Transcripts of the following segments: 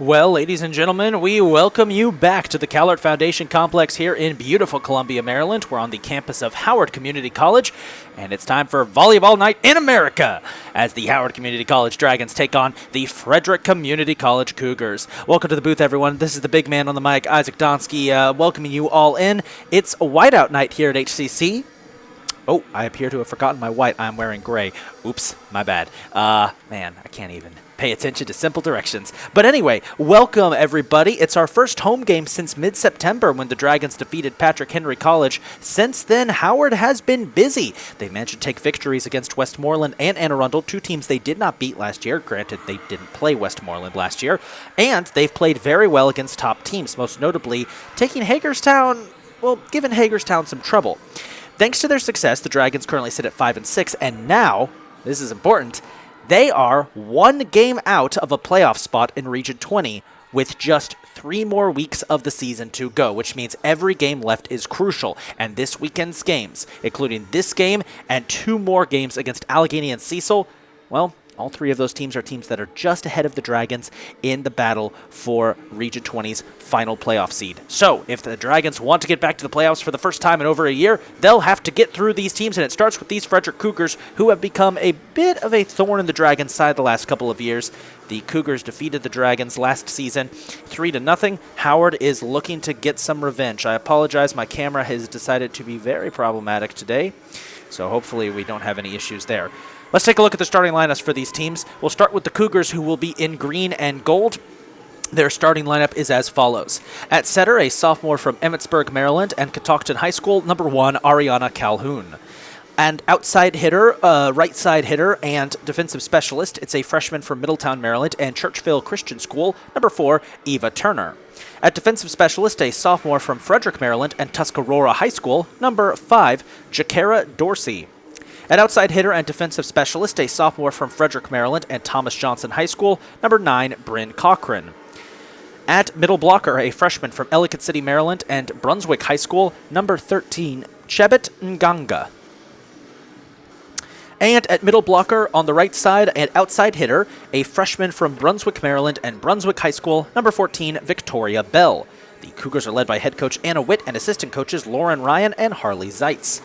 Well, ladies and gentlemen, we welcome you back to the Callart Foundation Complex here in beautiful Columbia, Maryland. We're on the campus of Howard Community College, and it's time for Volleyball Night in America as the Howard Community College Dragons take on the Frederick Community College Cougars. Welcome to the booth, everyone. This is the big man on the mic, Isaac Donsky, welcoming you all in. It's a whiteout night here at HCC. Oh, I appear to have forgotten my white. I'm wearing gray. Oops, my bad. Man, I can't even pay attention to simple directions. But anyway, welcome everybody. It's our first home game since mid-September when the Dragons defeated Patrick Henry College. Since then, Howard has been busy. They've managed to take victories against Westmoreland and Anne Arundel, two teams they did not beat last year. Granted, they didn't play Westmoreland last year. And they've played very well against top teams, most notably taking Hagerstown, well, giving Hagerstown some trouble. Thanks to their success, the Dragons currently sit at 5-6, and now, this is important, they are one game out of a playoff spot in Region 20 with just 3 more weeks of the season to go, which means every game left is crucial. And this weekend's games, including this game and 2 more games against Allegheny and Cecil, well, all 3 of those teams are teams that are just ahead of the Dragons in the battle for Region 20's final playoff seed. So, if the Dragons want to get back to the playoffs for the first time in over a year, they'll have to get through these teams, and it starts with these Frederick Cougars, who have become a bit of a thorn in the Dragons' side the last couple of years. The Cougars defeated the Dragons last season 3-0. Howard is looking to get some revenge. I apologize, my camera has decided to be very problematic today, so hopefully we don't have any issues there. Let's take a look at the starting lineups for these teams. We'll start with the Cougars, who will be in green and gold. Their starting lineup is as follows. At setter, a sophomore from Emmitsburg, Maryland, and Catoctin High School, number 1, Ariana Calhoun. And outside hitter, right side hitter, and defensive specialist, it's a freshman from Middletown, Maryland, and Churchville Christian School, number 4, Eva Turner. At defensive specialist, a sophomore from Frederick, Maryland, and Tuscarora High School, number 5, Jakara Dorsey. At outside hitter and defensive specialist, a sophomore from Frederick, Maryland, and Thomas Johnson High School, number 9, Bryn Cochran. At middle blocker, a freshman from Ellicott City, Maryland, and Brunswick High School, number 13, Chebet Nganga. And at middle blocker on the right side and outside hitter, a freshman from Brunswick, Maryland, and Brunswick High School, number 14, Victoria Bell. The Cougars are led by head coach Anna Witt and assistant coaches Lauren Ryan and Harley Zeitz.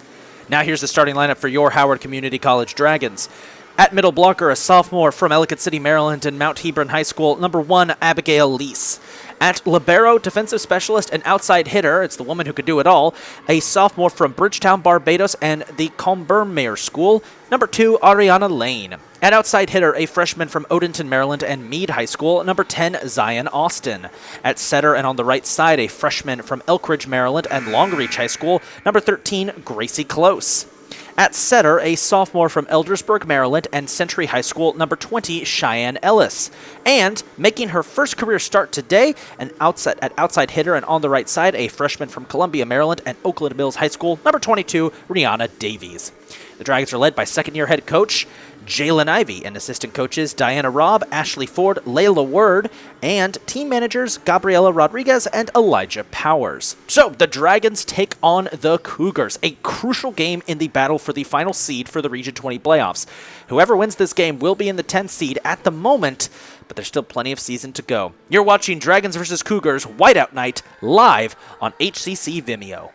Now here's the starting lineup for your Howard Community College Dragons. At middle blocker, a sophomore from Ellicott City, Maryland, and Mount Hebron High School, number 1, Abigail Lease. At libero, defensive specialist, and outside hitter, it's the woman who could do it all, a sophomore from Bridgetown, Barbados, and the Combermere School, number 2, Ariana Lane. At outside hitter, a freshman from Odenton, Maryland, and Meade High School, number 10, Zion Austin. At setter and on the right side, a freshman from Elkridge, Maryland, and Longreach High School, number 13, Gracie Close. At setter, a sophomore from Eldersburg, Maryland, and Century High School, number 20, Cheyenne Ellis. And making her first career start today, at outside hitter and on the right side, a freshman from Columbia, Maryland, and Oakland Mills High School, number 22, Rihanna Davies. The Dragons are led by second-year head coach Jalen Ivey and assistant coaches Diana Robb, Ashley Ford, Layla Word, and team managers Gabriela Rodriguez and Elijah Powers. So the Dragons take on the Cougars, a crucial game in the battle for the final seed for the Region 20 playoffs. Whoever wins this game will be in the 10th seed at the moment, but there's still plenty of season to go. You're watching Dragons vs. Cougars Whiteout Night live on HCC Vimeo.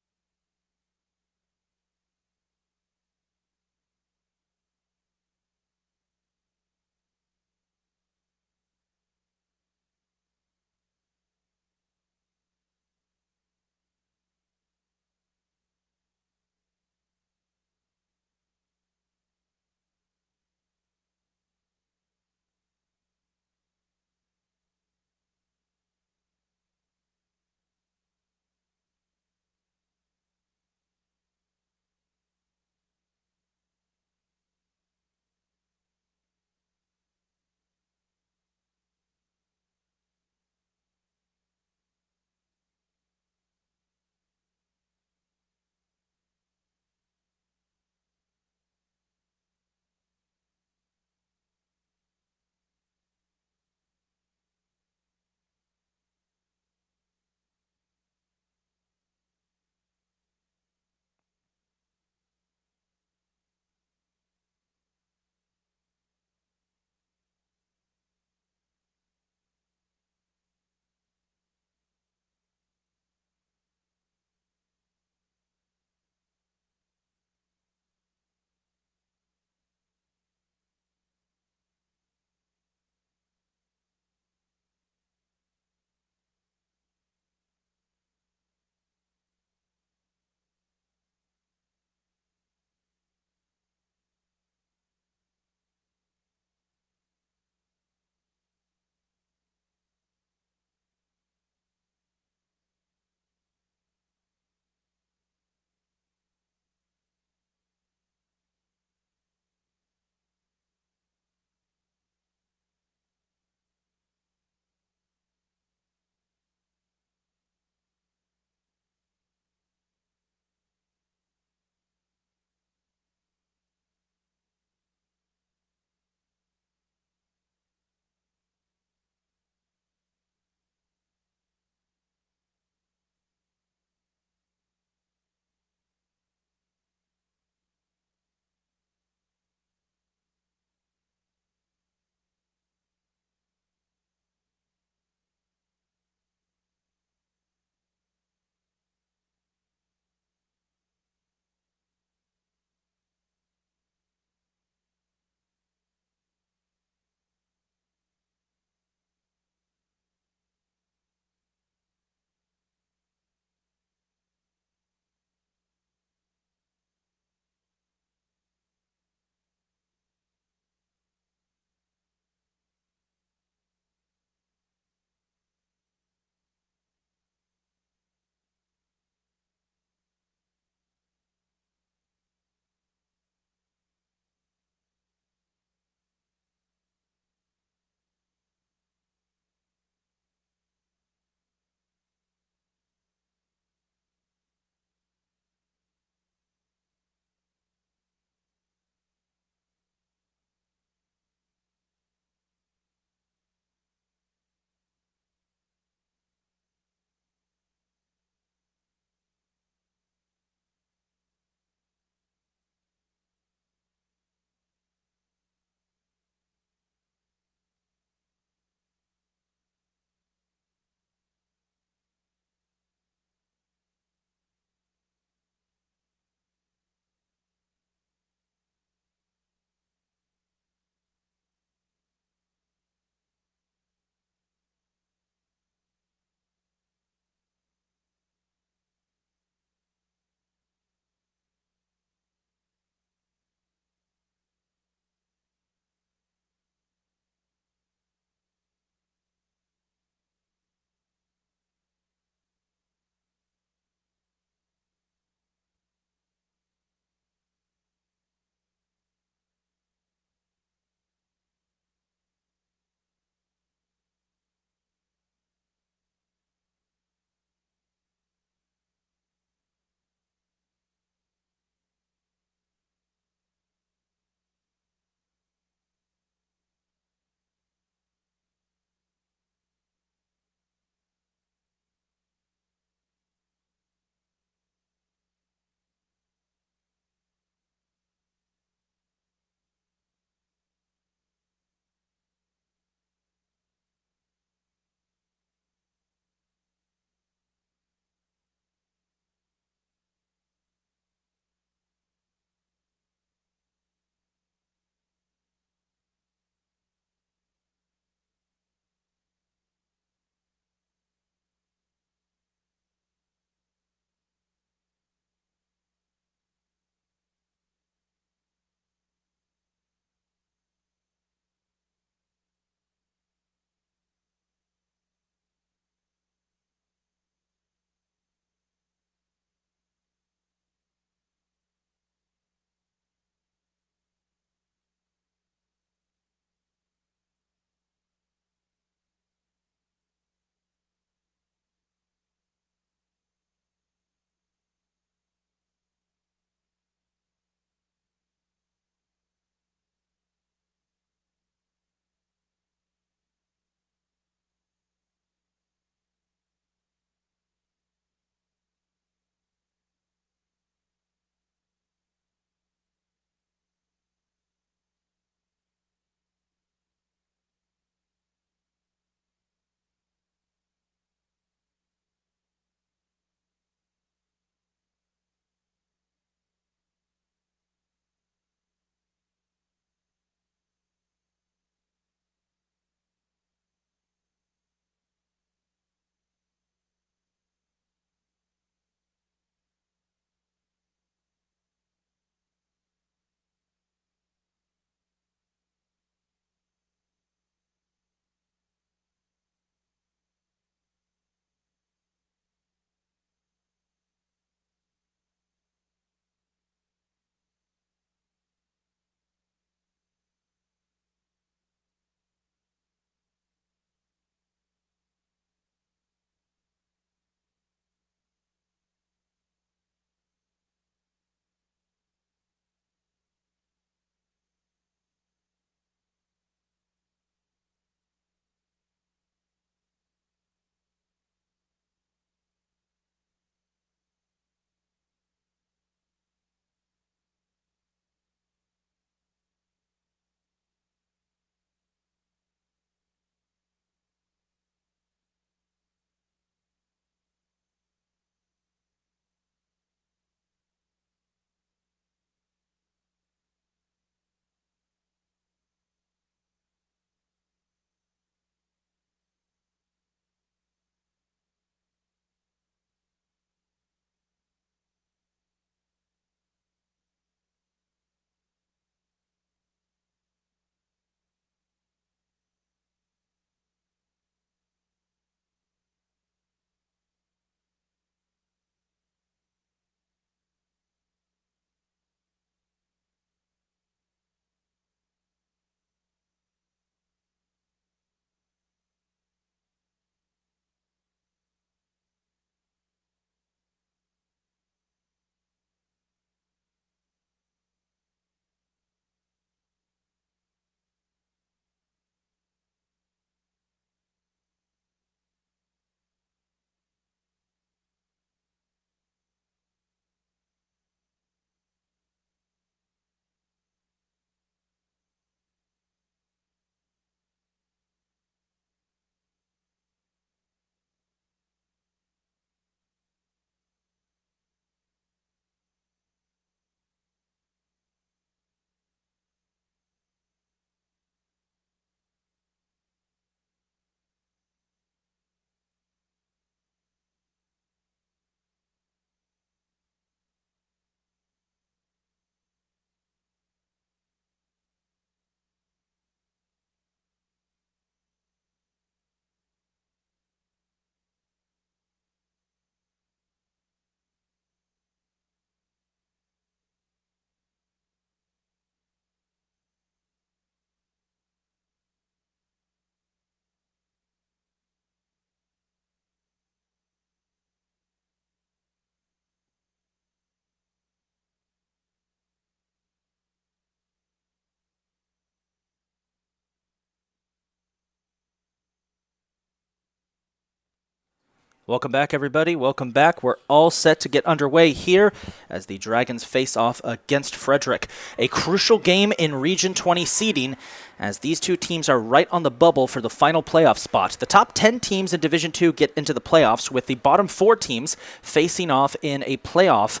Welcome back, everybody. Welcome back. We're all set to get underway here as the Dragons face off against Frederick. A crucial game in Region 20 seeding as these two teams are right on the bubble for the final playoff spot. The top 10 teams in Division 2 get into the playoffs, with the bottom 4 teams facing off in a playoff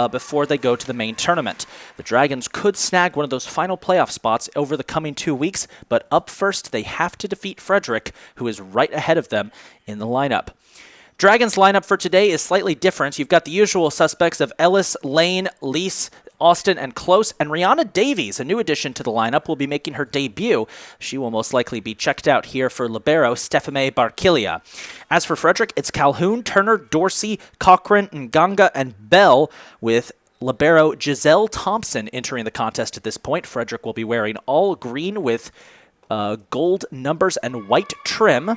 before they go to the main tournament. The Dragons could snag one of those final playoff spots over the coming 2 weeks, but up first they have to defeat Frederick, who is right ahead of them in the lineup. Dragons lineup for today is slightly different. You've got the usual suspects of Ellis, Lane, Lease, Austin, and Close, and Rihanna Davies, a new addition to the lineup, will be making her debut. She will most likely be checked out here for libero Stephanie Barquilia. As for Frederick, it's Calhoun, Turner, Dorsey, Cochran, Nganga, and Bell, with libero Giselle Thompson entering the contest at this point. Frederick will be wearing all green with gold numbers and white trim.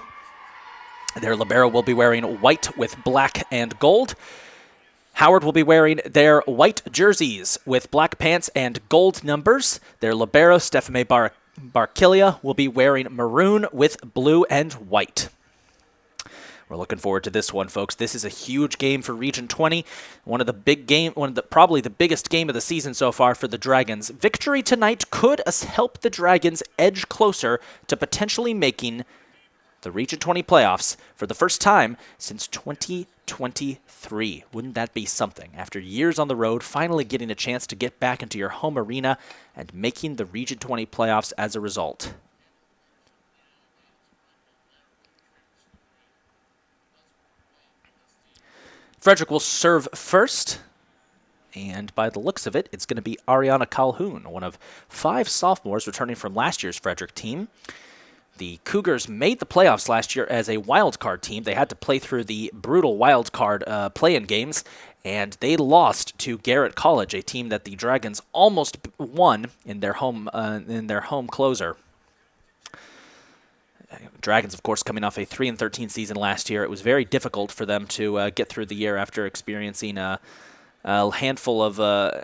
Their libero will be wearing white with black and gold. Howard will be wearing their white jerseys with black pants and gold numbers. Their libero, Stephanie Barquilia, will be wearing maroon with blue and white. We're looking forward to this one, folks. This is a huge game for Region 20. Probably the biggest game of the season so far for the Dragons. Victory tonight could help the Dragons edge closer to potentially making the Region 20 playoffs for the first time since 2023. Wouldn't that be something? After years on the road, finally getting a chance to get back into your home arena and making the Region 20 playoffs as a result. Frederick will serve first, and by the looks of it, it's going to be Ariana Calhoun, one of 5 sophomores returning from last year's Frederick team. The Cougars made the playoffs last year as a wild card team. They had to play through the brutal wild card play-in games, and they lost to Garrett College, a team that the Dragons almost won in their home closer. Dragons, of course, coming off a 3-13 season last year. It was very difficult for them to get through the year after experiencing a handful of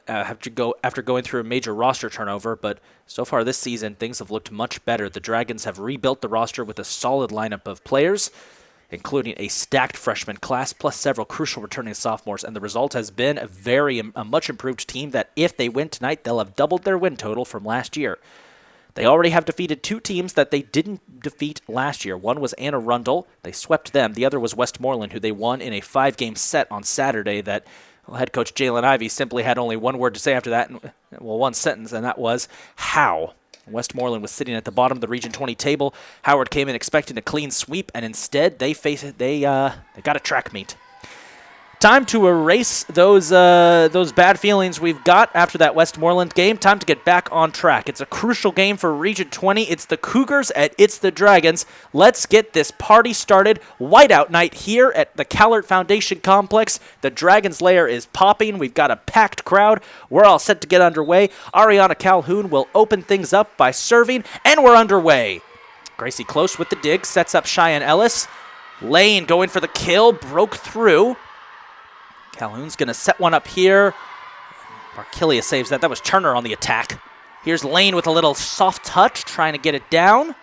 after going through a major roster turnover, but so far this season things have looked much better. The Dragons have rebuilt the roster with a solid lineup of players, including a stacked freshman class plus several crucial returning sophomores, and the result has been a much improved team that if they win tonight, they'll have doubled their win total from last year. They already have defeated 2 teams that they didn't defeat last year. One was Anne Arundel. They swept them. The other was Westmoreland, who they won in a 5-game set on Saturday that head coach Jalen Ivey simply had only one word to say after that, one sentence, and that was, how? Westmoreland was sitting at the bottom of the Region 20 table. Howard came in expecting a clean sweep, and instead they got a track meet. Time to erase those bad feelings we've got after that Westmoreland game. Time to get back on track. It's a crucial game for Region 20. It's the Cougars it's the Dragons. Let's get this party started. Whiteout night here at the Callert Foundation Complex. The Dragons lair is popping. We've got a packed crowd. We're all set to get underway. Ariana Calhoun will open things up by serving, and we're underway. Gracie Close with the dig, sets up Cheyenne Ellis. Lane going for the kill, broke through. Calhoun's going to set one up here. Barquilia saves that. That was Turner on the attack. Here's Lane with a little soft touch, trying to get it down.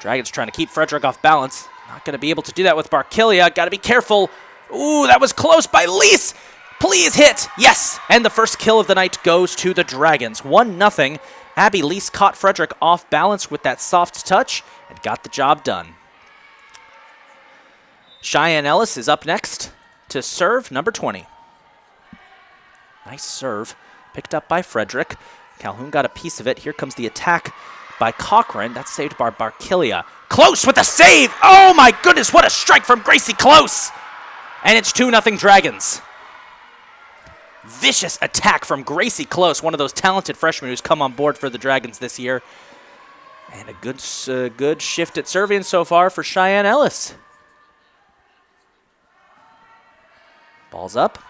Dragons trying to keep Frederick off balance. Not going to be able to do that with Barquilia. Got to be careful. Ooh, that was close by Lease. Please hit. Yes. And the first kill of the night goes to the Dragons. 1-0. Abby Lease caught Frederick off balance with that soft touch and got the job done. Cheyenne Ellis is up next to serve, number 20. Nice serve. Picked up by Frederick. Calhoun got a piece of it. Here comes the attack by Cochran. That's saved by Barquilia. Close with the save! Oh my goodness, what a strike from Gracie Close! And it's 2-0 Dragons. Vicious attack from Gracie Close, one of those talented freshmen who's come on board for the Dragons this year. And a good shift at serving so far for Cheyenne Ellis. Ball's up.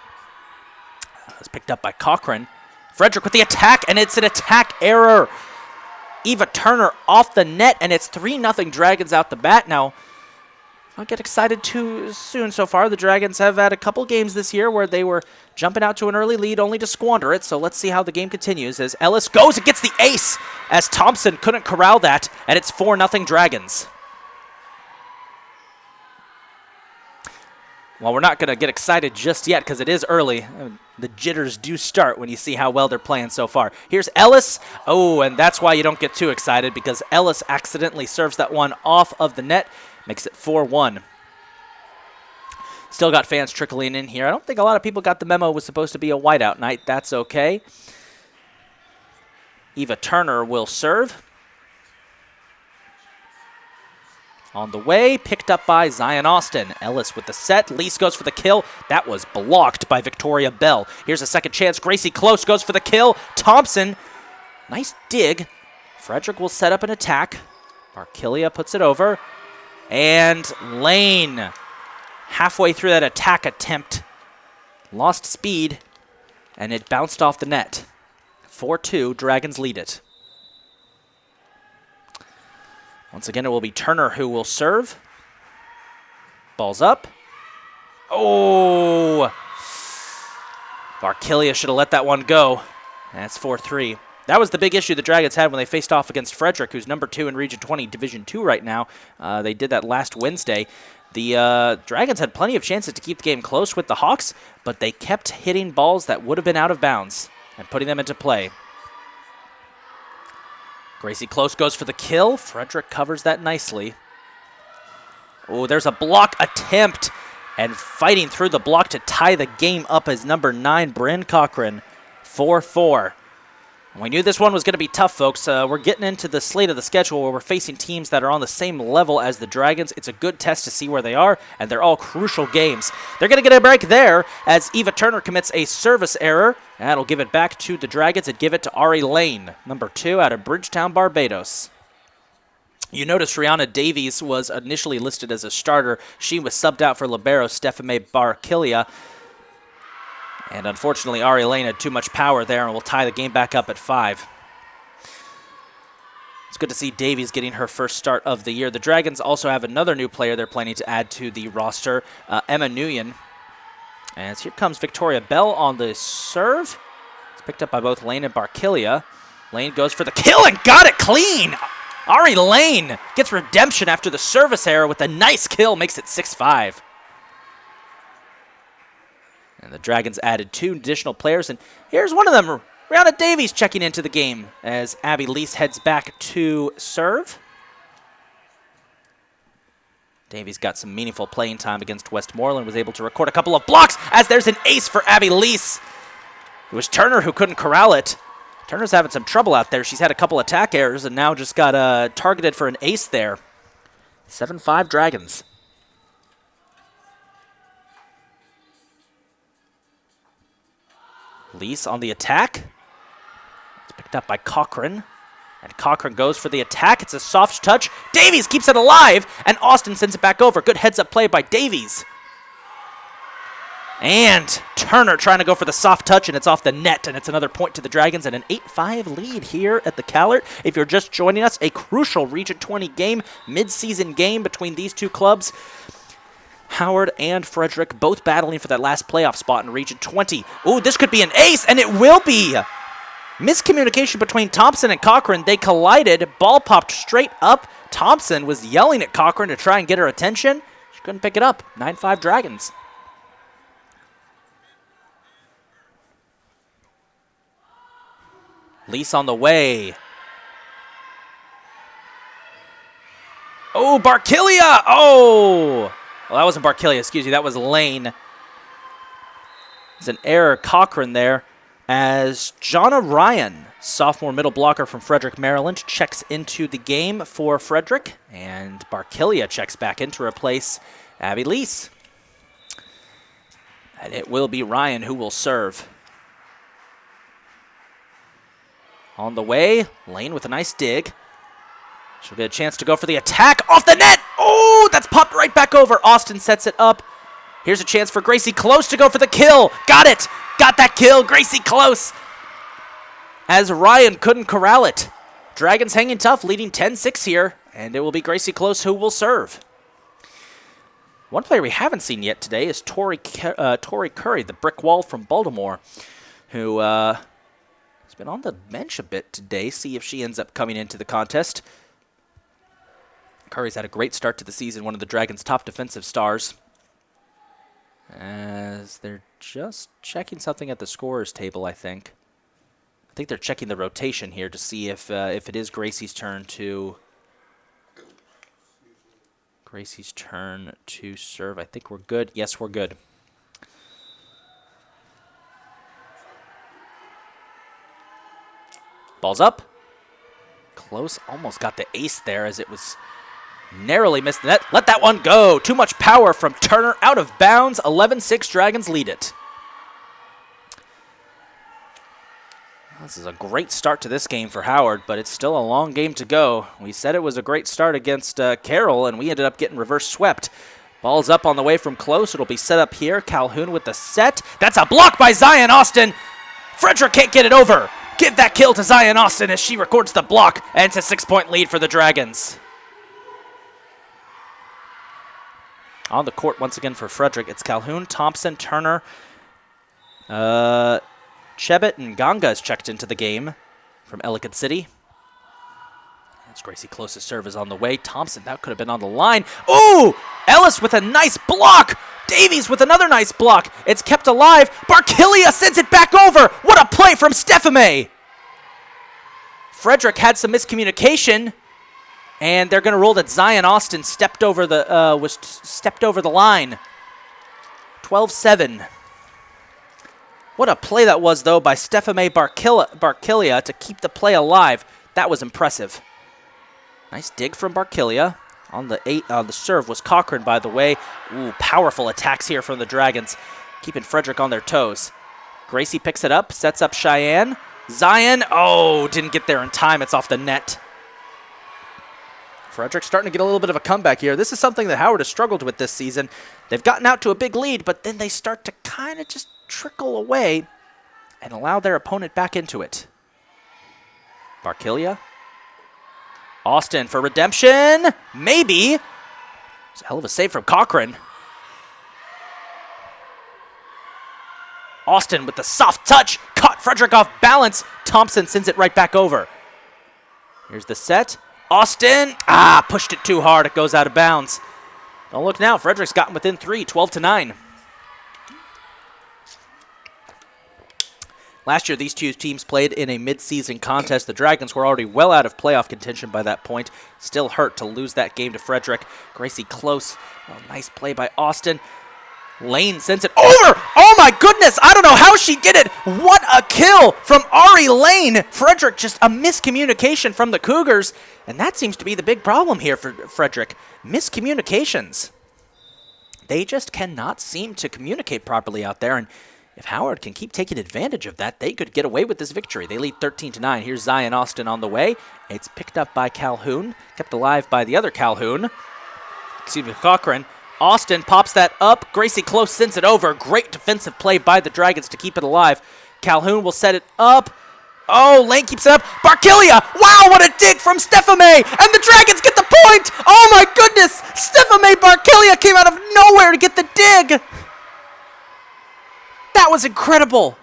It's picked up by Cochran. Frederick with the attack, and it's an attack error. Eva Turner off the net, and it's 3-0 Dragons out the bat. Now, don't get excited too soon so far. The Dragons have had a couple games this year where they were jumping out to an early lead only to squander it, so let's see how the game continues as Ellis goes and gets the ace as Thompson couldn't corral that, and it's 4-0 Dragons. Well, we're not going to get excited just yet because it is early. The jitters do start when you see how well they're playing so far. Here's Ellis. Oh, and that's why you don't get too excited, because Ellis accidentally serves that one off of the net. Makes it 4-1. Still got fans trickling in here. I don't think a lot of people got the memo it was supposed to be a whiteout night. That's okay. Eva Turner will serve. On the way, picked up by Zion Austin. Ellis with the set. Lease goes for the kill. That was blocked by Victoria Bell. Here's a second chance. Gracie Close goes for the kill. Thompson, nice dig. Frederick will set up an attack. Barkilia puts it over. And Lane, halfway through that attack attempt, lost speed, and it bounced off the net. 4-2, Dragons lead it. Once again, it will be Turner who will serve. Ball's up. Oh! Barkilia should have let that one go. That's 4-3. That was the big issue the Dragons had when they faced off against Frederick, who's number 2 in Region 20, Division 2 right now. They did that last Wednesday. The Dragons had plenty of chances to keep the game close with the Hawks, but they kept hitting balls that would have been out of bounds and putting them into play. Gracie Close goes for the kill. Frederick covers that nicely. Oh, there's a block attempt. And fighting through the block to tie the game up is number 9, Bryn Cochran. 4-4. We knew this one was going to be tough, folks. We're getting into the slate of the schedule where we're facing teams that are on the same level as the Dragons. It's a good test to see where they are, and they're all crucial games. They're going to get a break there as Eva Turner commits a service error. That'll give it back to the Dragons and give it to Ari Lane, number 2 out of Bridgetown, Barbados. You notice Rihanna Davies was initially listed as a starter. She was subbed out for libero Stephanie Barkilia. And unfortunately, Ari Lane had too much power there and will tie the game back up at 5. It's good to see Davies getting her first start of the year. The Dragons also have another new player they're planning to add to the roster, Emma Nguyen. As here comes Victoria Bell on the serve. It's picked up by both Lane and Barkilia. Lane goes for the kill and got it clean! Ari Lane gets redemption after the service error with a nice kill, makes it 6-5. And the Dragons added 2 additional players, and here's one of them, Rihanna Davies checking into the game as Abby Lease heads back to serve. Davies got some meaningful playing time against Westmoreland, was able to record a couple of blocks as there's an ace for Abby Lease. It was Turner who couldn't corral it. Turner's having some trouble out there. She's had a couple attack errors and now just got targeted for an ace there. 7-5 Dragons. Lease on the attack. It's picked up by Cochran. And Cochran goes for the attack. It's a soft touch. Davies keeps it alive. And Austin sends it back over. Good heads-up play by Davies. And Turner trying to go for the soft touch, and it's off the net. And it's another point to the Dragons and an 8-5 lead here at the Callert. If you're just joining us, a crucial Region 20 game, mid-season game between these two clubs. Howard and Frederick both battling for that last playoff spot in Region 20. Ooh, this could be an ace, and it will be! Miscommunication between Thompson and Cochran. They collided. Ball popped straight up. Thompson was yelling at Cochran to try and get her attention. She couldn't pick it up. 9-5 Dragons. Lease on the way. Oh, Barkilia! Oh! Well, that wasn't Barkilia, excuse me. That was Lane. It's an error, Cochran there, as Jonna Ryan, sophomore middle blocker from Frederick, Maryland, checks into the game for Frederick, and Barkilia checks back in to replace Abby Lease. And it will be Ryan who will serve. On the way, Lane with a nice dig. She'll get a chance to go for the attack off the net. Oh, that's popped right back over. Austin sets it up. Here's a chance for Gracie Close to go for the kill. Got it. Got that kill. Gracie Close. As Ryan couldn't corral it. Dragons hanging tough, leading 10-6 here. And it will be Gracie Close who will serve. One player we haven't seen yet today is Tori Curry, the brick wall from Baltimore, who has been on the bench a bit today. See if she ends up coming into the contest. Curry's had a great start to the season, one of the Dragons' top defensive stars. as they're just checking something at the scorer's table, I think. I think they're checking the rotation here to see if it is Gracie's turn to serve. I think we're good. Yes, we're good. Ball's up. Close. Almost got the ace there as it was narrowly missed the net. Let that one go. Too much power from Turner. Out of bounds. 11-6 Dragons lead it. This is a great start to this game for Howard, but it's still a long game to go. We said it was a great start against Carroll, and we ended up getting reverse swept. Ball's up on the way from close. It'll be set up here. Calhoun with the set. That's a block by Zion Austin. Frederick can't get it over. Give that kill to Zion Austin as she records the block, and it's a 6-point lead for the Dragons. On the court once again for Frederick, it's Calhoun, Thompson, Turner, Chebet and Ganga is checked into the game from Ellicott City. As Gracie Close's serve is on the way. Thompson, that could have been on the line. Ooh! Ellis with a nice block. Davies with another nice block. It's kept alive. Barkilia sends it back over. What a play from Stephame. Frederick had some miscommunication, and they're going to rule that Zion Austin stepped over the line. 12-7. What a play that was, though, by Stephame Barkilia to keep the play alive. That was impressive. Nice dig from Barkilia. On the serve was Cochran, by the way. Ooh, powerful attacks here from the Dragons, keeping Frederick on their toes. Gracie picks it up, sets up Cheyenne. Zion, oh, didn't get there in time. It's off the net. Frederick's starting to get a little bit of a comeback here. This is something that Howard has struggled with this season. They've gotten out to a big lead, but then they start to kind of just trickle away and allow their opponent back into it. Barkilia. Austin for redemption. Maybe. It's a hell of a save from Cochran. Austin with the soft touch. Caught Frederick off balance. Thompson sends it right back over. Here's the set. Austin. Pushed it too hard. It goes out of bounds. Don't look now. Frederick's gotten within 3, 12-9. Last year, these two teams played in a mid-season contest. The Dragons were already well out of playoff contention by that point. Still hurt to lose that game to Frederick. Gracie Close. Oh, nice play by Austin. Lane sends it over. Oh, my goodness. I don't know how she did it. What a kill from Ari Lane. Frederick, just a miscommunication from the Cougars. And that seems to be the big problem here for Frederick. Miscommunications. They just cannot seem to communicate properly out there. And if Howard can keep taking advantage of that, they could get away with this victory. They lead 13-9. Here's Zion Austin on the way. It's picked up by Calhoun, kept alive by the other Calhoun. Excuse me, Cochran. Austin pops that up. Gracie Close sends it over. Great defensive play by the Dragons to keep it alive. Calhoun will set it up. Oh, Lane keeps it up. Barkilia! Wow, what a dig from Stephame! And the Dragons get the point! Oh my goodness! Stephame Barkilia came out of nowhere to get the dig! That was incredible.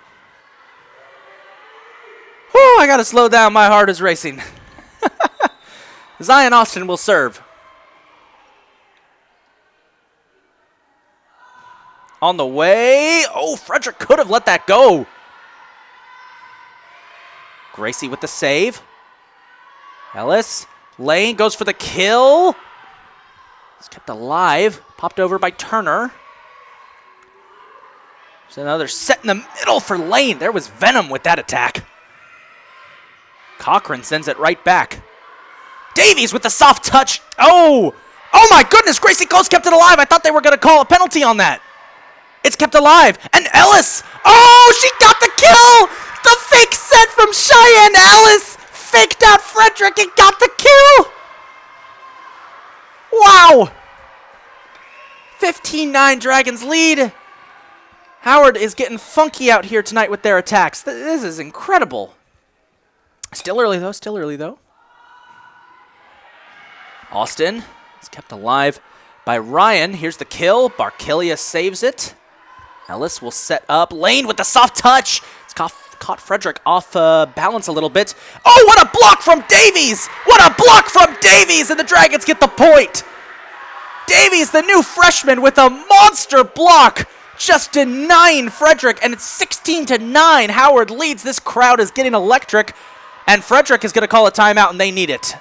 Whew, I gotta slow down. My heart is racing. Zion Austin will serve. On the way. Oh, Frederick could have let that go. Gracie with the save. Ellis. Lane goes for the kill. It's kept alive. Popped over by Turner. There's another set in the middle for Lane. There was venom with that attack. Cochran sends it right back. Davies with the soft touch. Oh! Oh my goodness! Gracie Close kept it alive. I thought they were going to call a penalty on that. It's kept alive. And Ellis! Oh! She got the kill! The fake set from Cheyenne Ellis! Faked out Frederick and got the kill! Wow! 15-9 Dragons lead. Howard is getting funky out here tonight with their attacks. This is incredible. Still early, though. Austin is kept alive by Ryan. Here's the kill. Barkilia saves it. Ellis will set up. Lane with the soft touch. It's caught Frederick off balance a little bit. Oh, what a block from Davies! What a block from Davies! And the Dragons get the point. Davies, the new freshman, with a monster block. just denying Frederick, and it's 16-9. Howard leads. This crowd is getting electric, and Frederick is going to call a timeout, and they need it.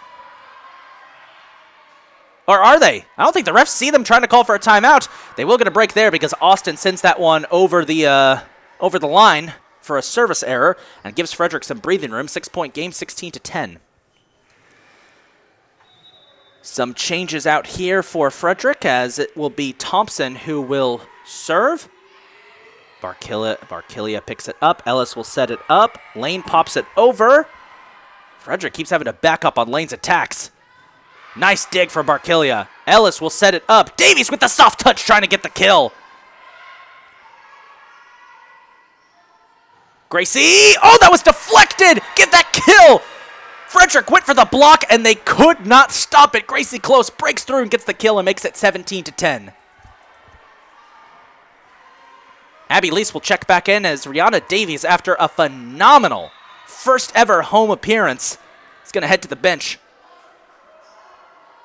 Or are they? I don't think the refs see them trying to call for a timeout. They will get a break there because Austin sends that one over the line for a service error and gives Frederick some breathing room. 6-point game, 16-10. Some changes out here for Frederick, as it will be Thompson who will serve. Barkilia picks it up. Ellis will set it up. Lane pops it over. Frederick keeps having to back up on Lane's attacks. Nice dig for Barkilia. Ellis will set it up. Davies with the soft touch trying to get the kill. Gracie! Oh, that was deflected! Get that kill! Frederick went for the block, and they could not stop it. Gracie Close breaks through and gets the kill and makes it 17-10. Abby Lease will check back in as Rihanna Davies, after a phenomenal first ever home appearance, is going to head to the bench.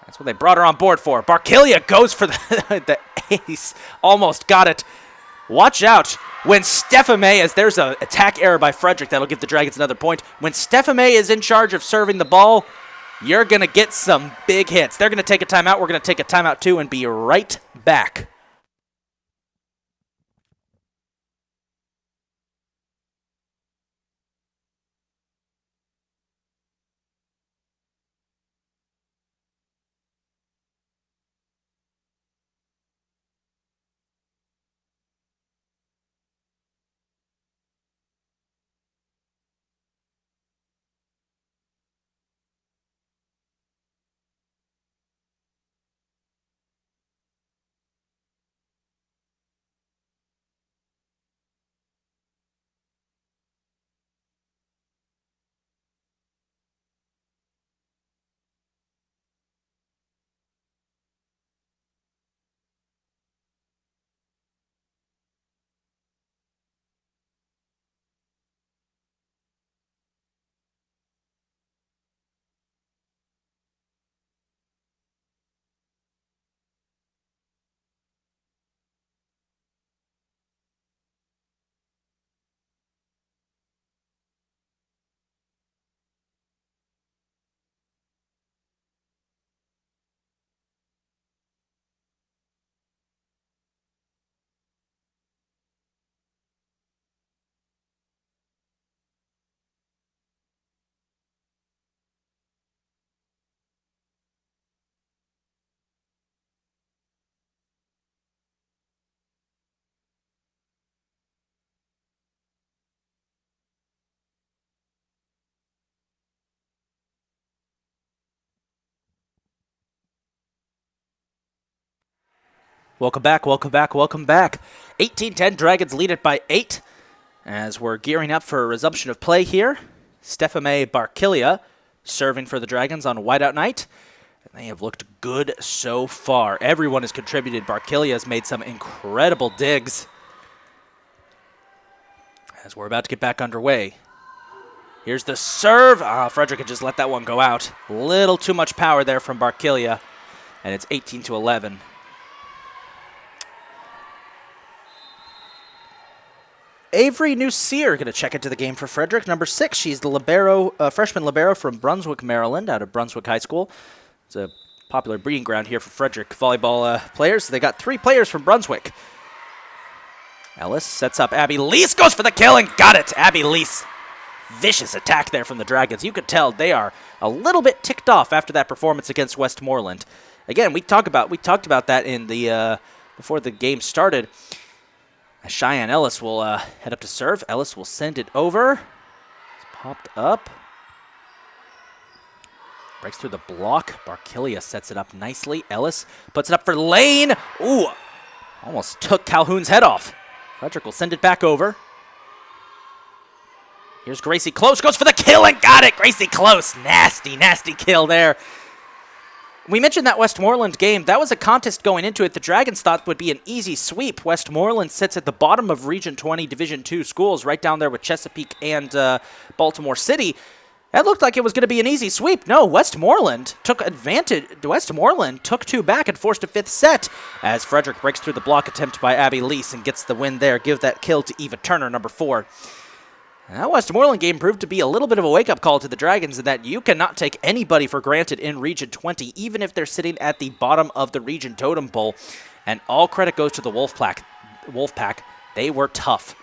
That's what they brought her on board for. Barkilia goes for the ace. Almost got it. Watch out when Stephame, as there's an attack error by Frederick that'll give the Dragons another point. When Stephame is in charge of serving the ball, you're going to get some big hits. They're going to take a timeout. We're going to take a timeout too and be right back. Welcome back, welcome back, welcome back. 18-10, Dragons lead it by 8 as we're gearing up for a resumption of play here. Stephame Barkilia serving for the Dragons on whiteout night. And they have looked good so far. Everyone has contributed. Barkilia has made some incredible digs as we're about to get back underway. Here's the serve. Frederick had just let that one go out. Little too much power there from Barkilia, and it's 18-11. Avery Newseer going to check into the game for Frederick. Number 6, she's the libero, freshman libero from Brunswick, Maryland, out of Brunswick High School. It's a popular breeding ground here for Frederick volleyball players. They got 3 players from Brunswick. Ellis sets up Abby Lease, goes for the kill and got it. Abby Lease, vicious attack there from the Dragons. You could tell they are a little bit ticked off after that performance against Westmoreland. Again, we talked about that in the before the game started. Cheyenne Ellis will head up to serve. Ellis will send it over. It's popped up. Breaks through the block. Barkilia sets it up nicely. Ellis puts it up for Lane. Ooh, almost took Calhoun's head off. Frederick will send it back over. Here's Gracie Close. Goes for the kill and got it. Gracie Close. Nasty, nasty kill there. We mentioned that Westmoreland game. That was a contest going into it the Dragons thought would be an easy sweep. Westmoreland sits at the bottom of Region 20 Division II schools, right down there with Chesapeake and Baltimore City. It looked like it was going to be an easy sweep. No, Westmoreland took advantage. Westmoreland took 2 back and forced a 5th set as Frederick breaks through the block attempt by Abby Lease and gets the win there. Give that kill to Eva Turner, number 4. That Westmoreland game proved to be a little bit of a wake-up call to the Dragons in that you cannot take anybody for granted in Region 20, even if they're sitting at the bottom of the Region Totem Pole. And all credit goes to the Wolfpack. They were tough.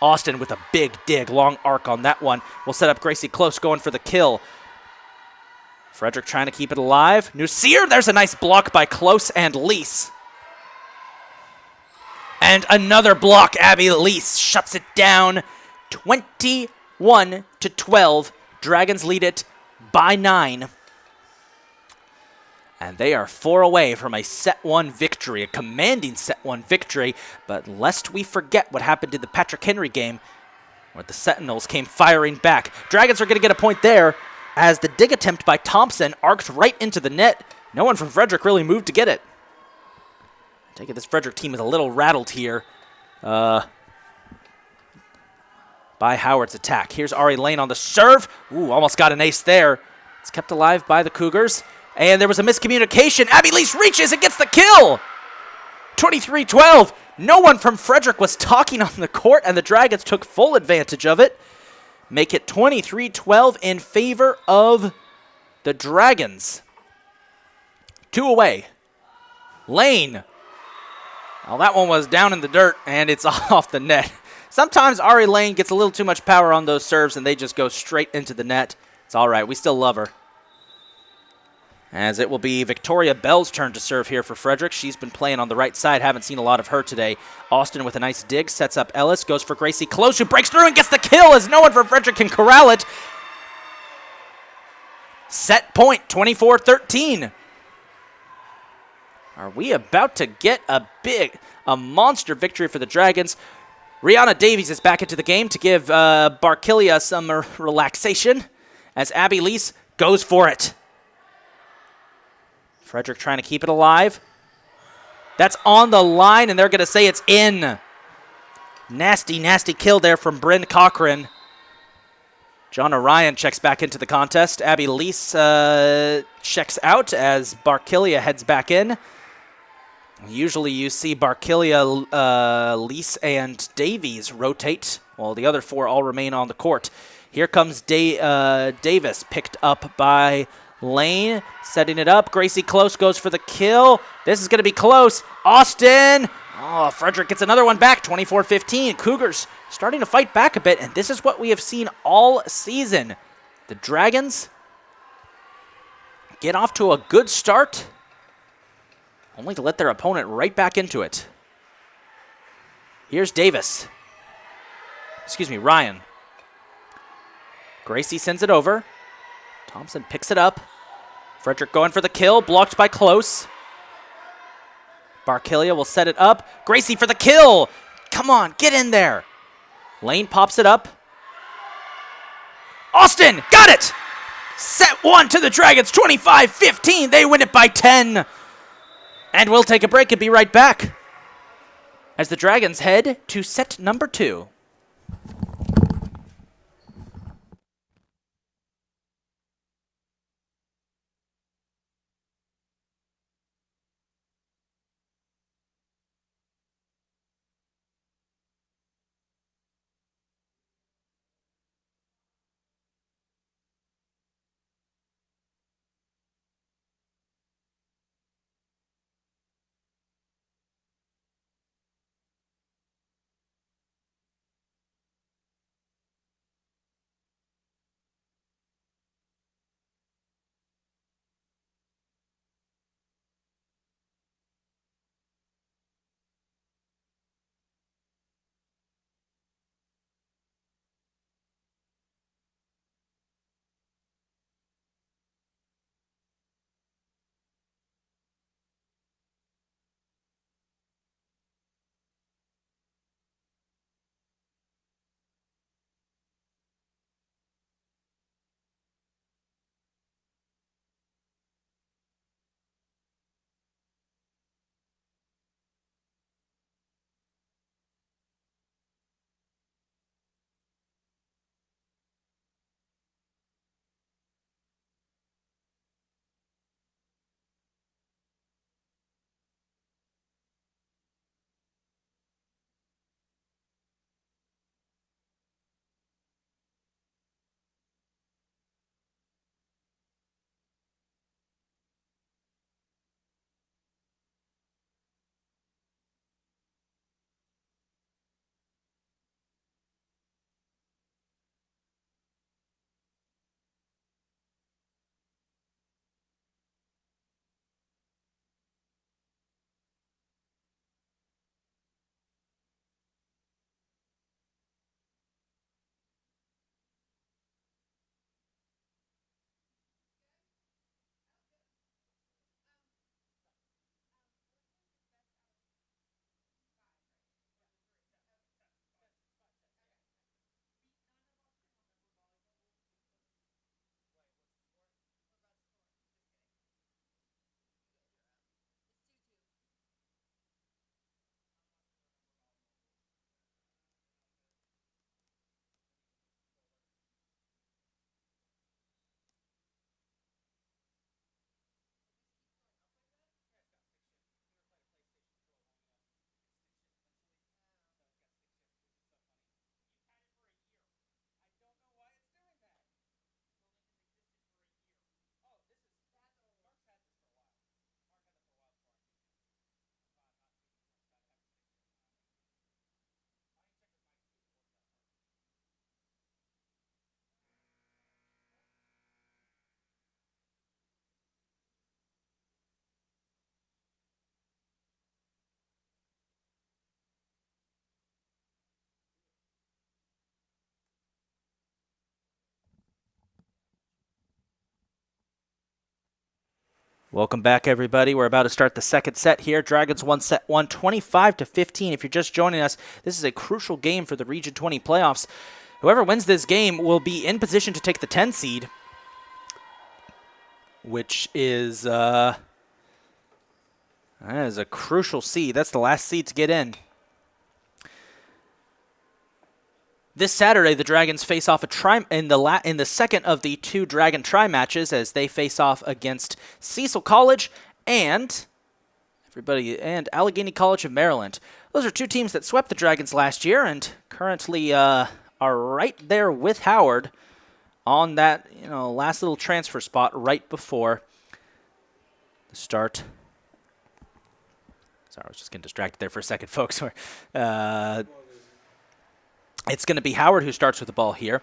Austin with a big dig, long arc on that one. Will set up Gracie Close going for the kill. Frederick trying to keep it alive. Nusier, there's a nice block by Close and Lease. And another block, Abby Lease shuts it down. 21-12. Dragons lead it by 9. And they are 4 away from a set 1 victory, a commanding set 1 victory. But lest we forget what happened in the Patrick Henry game, where the Sentinels came firing back. Dragons are going to get a point there as the dig attempt by Thompson arced right into the net. No one from Frederick really moved to get it. I take it this Frederick team is a little rattled here by Howard's attack. Here's Ari Lane on the serve. Ooh, almost got an ace there. It's kept alive by the Cougars. And there was a miscommunication. Abby Lease reaches and gets the kill. 23-12. No one from Frederick was talking on the court, and the Dragons took full advantage of it. Make it 23-12 in favor of the Dragons. 2 away. Lane. Well, that one was down in the dirt, and it's off the net. Sometimes Ari Lane gets a little too much power on those serves, and they just go straight into the net. It's all right. We still love her. As it will be Victoria Bell's turn to serve here for Frederick. She's been playing on the right side. Haven't seen a lot of her today. Austin with a nice dig. Sets up Ellis. Goes for Gracie Close, who breaks through and gets the kill as no one from Frederick can corral it. Set point, 24-13. Are we about to get a monster victory for the Dragons? Rihanna Davies is back into the game to give Barkilia some relaxation as Abby Lease goes for it. Frederick trying to keep it alive. That's on the line, and they're going to say it's in. Nasty, nasty kill there from Bryn Cochran. John Orion checks back into the contest. Abby Lease checks out as Barkilia heads back in. Usually you see Barkilia, Lease, and Davies rotate, while the other 4 all remain on the court. Here comes Davis, picked up by Lane, setting it up. Gracie Close goes for the kill. This is going to be close. Austin. Oh, Frederick gets another one back. 24-15. Cougars starting to fight back a bit, and this is what we have seen all season. The Dragons get off to a good start, only to let their opponent right back into it. Here's Davis. Ryan. Gracie sends it over. Thompson picks it up. Frederick going for the kill, blocked by Close. Barkilia will set it up. Gracie for the kill. Come on, get in there. Lane pops it up. Austin, got it. Set 1 to the Dragons, 25-15. They win it by 10. And we'll take a break and be right back as the Dragons head to set number 2. Welcome back, everybody. We're about to start the second set here. Dragons won set 1, 25-15. If you're just joining us, this is a crucial game for the Region 20 playoffs. Whoever wins this game will be in position to take the 10 seed, which is that is a crucial seed. That's the last seed to get in. This Saturday, the Dragons face off in the second of the 2 Dragon Tri matches as they face off against Cecil College and Allegheny College of Maryland. Those are 2 teams that swept the Dragons last year and currently are right there with Howard on that last little transfer spot right before the start. Sorry, I was just getting distracted there for a second, folks. It's going to be Howard who starts with the ball here.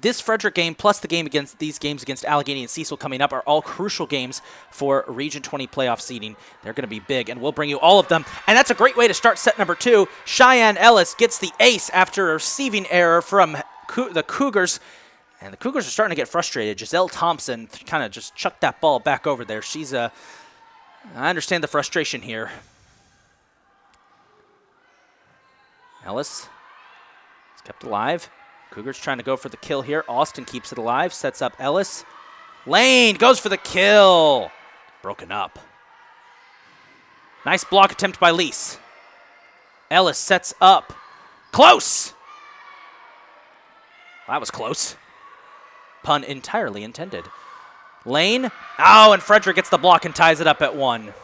This Frederick game plus the game against these games against Allegheny and Cecil coming up are all crucial games for Region 20 playoff seeding. They're going to be big, and we'll bring you all of them. And that's a great way to start set number 2. Cheyenne Ellis gets the ace after a receiving error from the Cougars. And the Cougars are starting to get frustrated. Giselle Thompson kind of just chucked that ball back over there. I understand the frustration here. Ellis is kept alive. Cougars trying to go for the kill here. Austin keeps it alive, sets up Ellis. Lane goes for the kill. Broken up. Nice block attempt by Lise. Ellis sets up. Close! That was close. Pun entirely intended. Lane. Oh, and Frederick gets the block and ties it up at 1.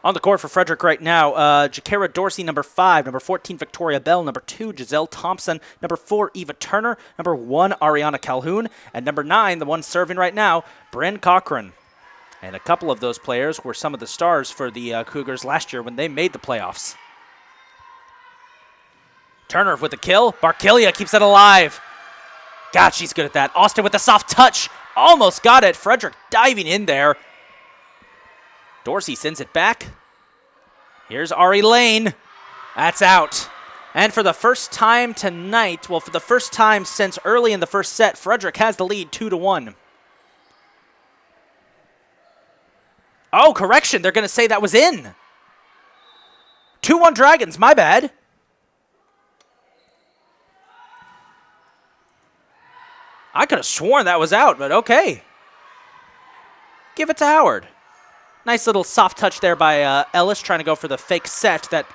On the court for Frederick right now, Jakara Dorsey, number 5, number 14, Victoria Bell, number 2, Giselle Thompson, number 4, Eva Turner, number 1, Ariana Calhoun, and number 9, the one serving right now, Bryn Cochran. And a couple of those players were some of the stars for the Cougars last year when they made the playoffs. Turner with the kill. Barkilia keeps it alive. God, she's good at that. Austin with the soft touch. Almost got it. Frederick diving in there. Dorsey sends it back. Here's Ari Lane. That's out. And for the first time tonight, for the first time since early in the first set, Frederick has the lead 2-1. Oh, correction. They're going to say that was in. 2-1 Dragons. My bad. I could have sworn that was out, but okay. Give it to Howard. Nice little soft touch there by Ellis, trying to go for the fake set that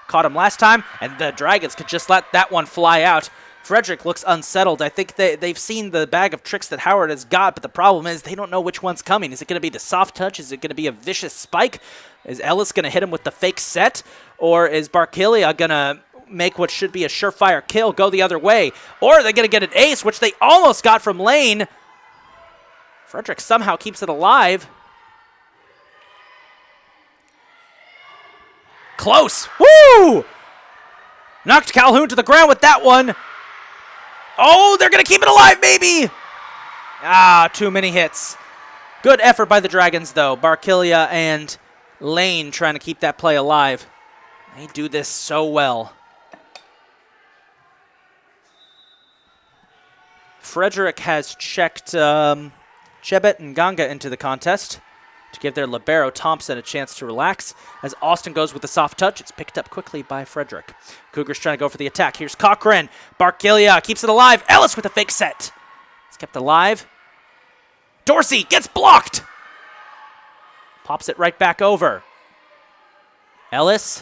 caught him last time, and the Dragons could just let that one fly out. Frederick looks unsettled. I think they've seen the bag of tricks that Howard has got, but the problem is they don't know which one's coming. Is it going to be the soft touch? Is it going to be a vicious spike? Is Ellis going to hit him with the fake set? Or is Barkilia going to make what should be a surefire kill go the other way? Or are they going to get an ace, which they almost got from Lane? Frederick somehow keeps it alive. Close. Woo! Knocked Calhoun to the ground with that one. Oh, they're going to keep it alive, baby. Too many hits. Good effort by the Dragons, though. Barkilia and Lane trying to keep that play alive. They do this so well. Frederick has checked Chebet and Ganga into the contest to give their libero Thompson a chance to relax. As Austin goes with the soft touch, it's picked up quickly by Frederick. Cougars trying to go for the attack. Here's Cochran. Barkilia keeps it alive. Ellis with a fake set. It's kept alive. Dorsey gets blocked. Pops it right back over. Ellis.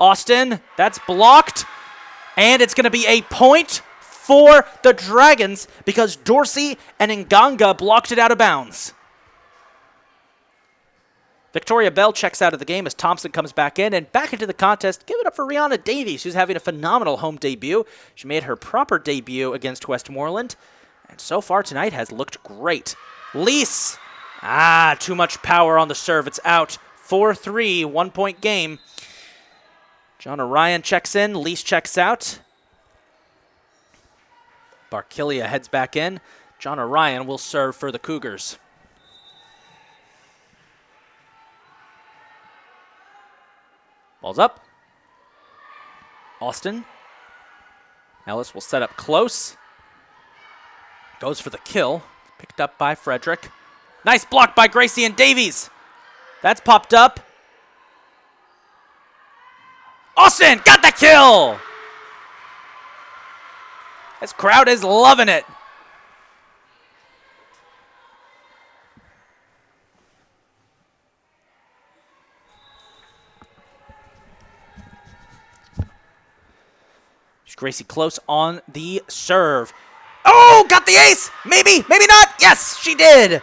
Austin. That's blocked. And it's going to be a point for the Dragons because Dorsey and Nganga blocked it out of bounds. Victoria Bell checks out of the game as Thompson comes back in and back into the contest. Give it up for Rihanna Davies, who's having a phenomenal home debut. She made her proper debut against Westmoreland, and so far tonight has looked great. Lise. Too much power on the serve. It's out. 4-3, 1-point game. John Orion checks in. Lise checks out. Barkilia heads back in. John Orion will serve for the Cougars. Ball's up. Austin. Ellis will set up close. Goes for the kill. Picked up by Frederick. Nice block by Gracie and Davies. That's popped up. Austin got the kill. This crowd is loving it. Gracie close on the serve. Oh, got the ace. Maybe, maybe not. Yes, she did.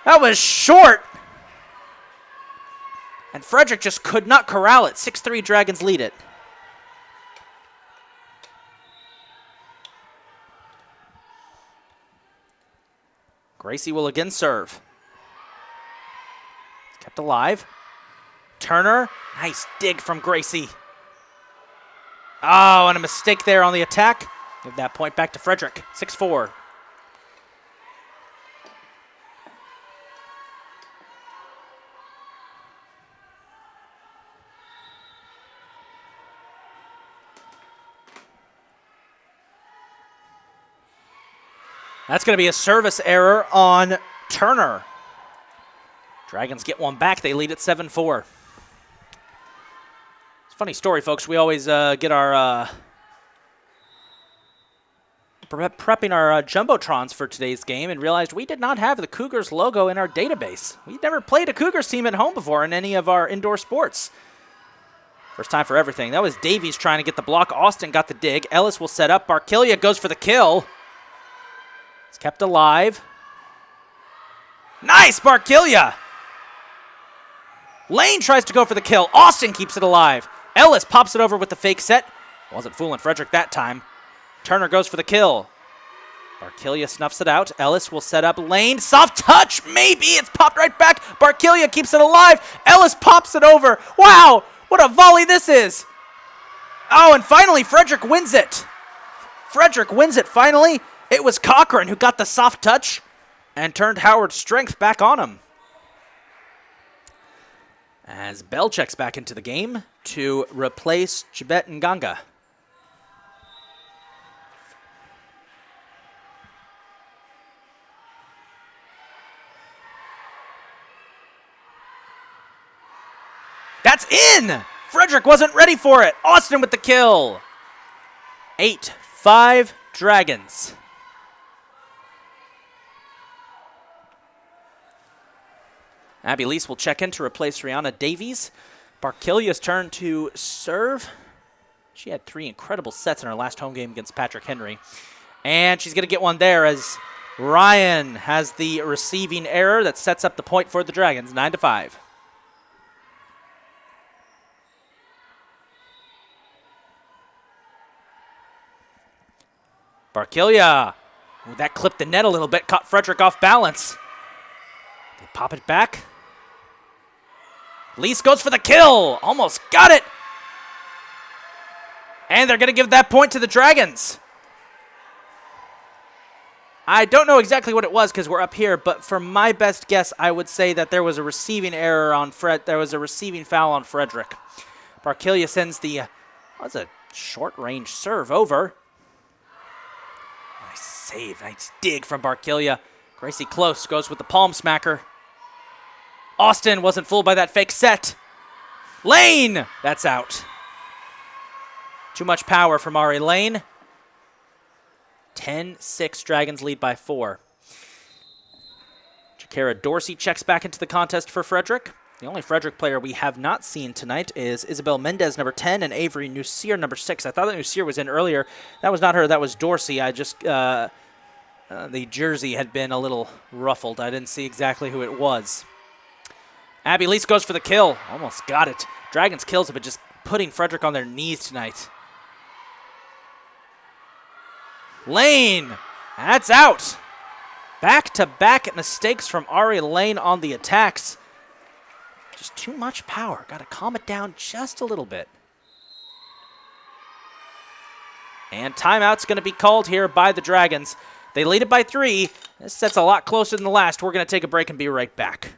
That was short. And Frederick just could not corral it. 6-3 Dragons lead it. Gracie will again serve. Kept alive. Turner. Nice dig from Gracie. Oh, and a mistake there on the attack. Give that point back to Frederick. 6-4. That's going to be a service error on Turner. Dragons get one back. They lead at 7-4. Funny story, folks. We always get our prepping our Jumbotrons for today's game and realized we did not have the Cougars logo in our database. We've never played a Cougars team at home before in any of our indoor sports. First time for everything. That was Davies trying to get the block. Austin got the dig. Ellis will set up. Barkilia goes for the kill. It's kept alive. Nice, Barkilia! Lane tries to go for the kill. Austin keeps it alive. Ellis pops it over with the fake set. Wasn't fooling Frederick that time. Turner goes for the kill. Barkilia snuffs it out. Ellis will set up Lane. Soft touch, maybe. It's popped right back. Barkilia keeps it alive. Ellis pops it over. Wow, what a volley this is. Oh, and finally, Frederick wins it. Frederick wins it finally. It was Cochran who got the soft touch and turned Howard's strength back on him. As Bell checks back into the game to replace Chibet Nganga. That's in! Frederick wasn't ready for it. Austin with the kill. 8-5 Dragons. Abby Lease will check in to replace Rihanna Davies. Barkilia's turn to serve. She had 3 incredible sets in her last home game against Patrick Henry. And she's going to get one there as Ryan has the receiving error that sets up the point for the Dragons, 9-5. Barkilia. Ooh, that clipped the net a little bit, caught Frederick off balance. They pop it back. Lease goes for the kill. Almost got it. And they're going to give that point to the Dragons. I don't know exactly what it was because we're up here, but for my best guess, I would say that there was a receiving error on there was a receiving foul on Frederick. Barkilia sends the, was a short-range serve over. Nice save, nice dig from Barkilia. Gracie Close goes with the palm smacker. Austin wasn't fooled by that fake set. Lane! That's out. Too much power from Ari Lane. 10-6, Dragons lead by 4. Jakara Dorsey checks back into the contest for Frederick. The only Frederick player we have not seen tonight is Isabel Mendez, number 10, and Avery Nusier, number 6. I thought that Nusier was in earlier. That was not her, that was Dorsey. I just, the jersey had been a little ruffled. I didn't see exactly who it was. Abby Lease goes for the kill. Almost got it. Dragons kills have been just putting Frederick on their knees tonight. Lane. That's out. Back-to-back mistakes from Ari Lane on the attacks. Just too much power. Got to calm it down just a little bit. And timeout's going to be called here by the Dragons. They lead it by 3. This set's a lot closer than the last. We're going to take a break and be right back.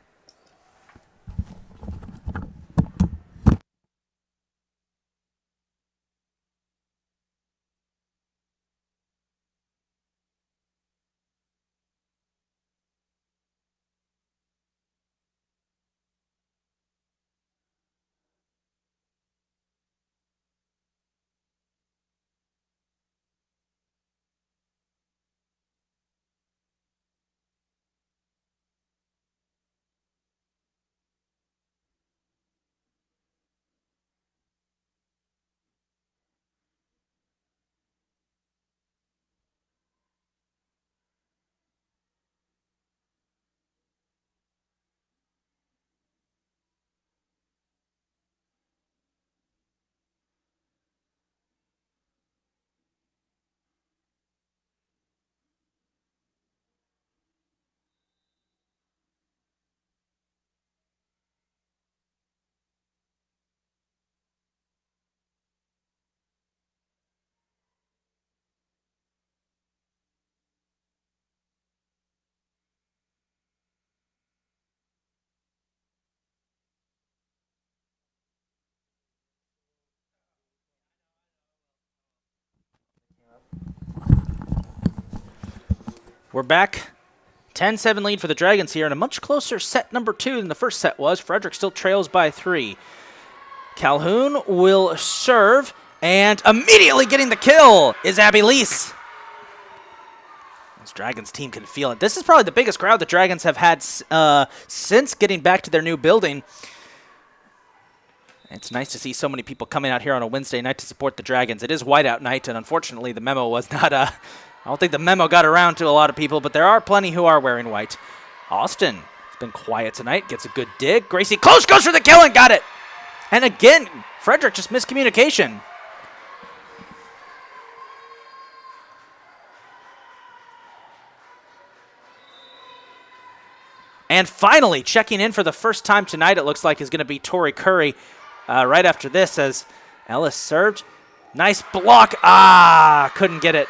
We're back. 10-7 lead for the Dragons here, and a much closer set number 2 than the first set was. Frederick still trails by 3. Calhoun will serve, and immediately getting the kill is Abby Leese. This Dragons team can feel it. This is probably the biggest crowd the Dragons have had since getting back to their new building. It's nice to see so many people coming out here on a Wednesday night to support the Dragons. It is whiteout night, and unfortunately the memo was not I don't think the memo got around to a lot of people, but there are plenty who are wearing white. Austin has been quiet tonight, gets a good dig. Gracie close, goes for the kill and got it. And again, Frederick just miscommunication. And finally, checking in for the first time tonight, it looks like is going to be Tori Curry right after this as Ellis served. Nice block. Couldn't get it.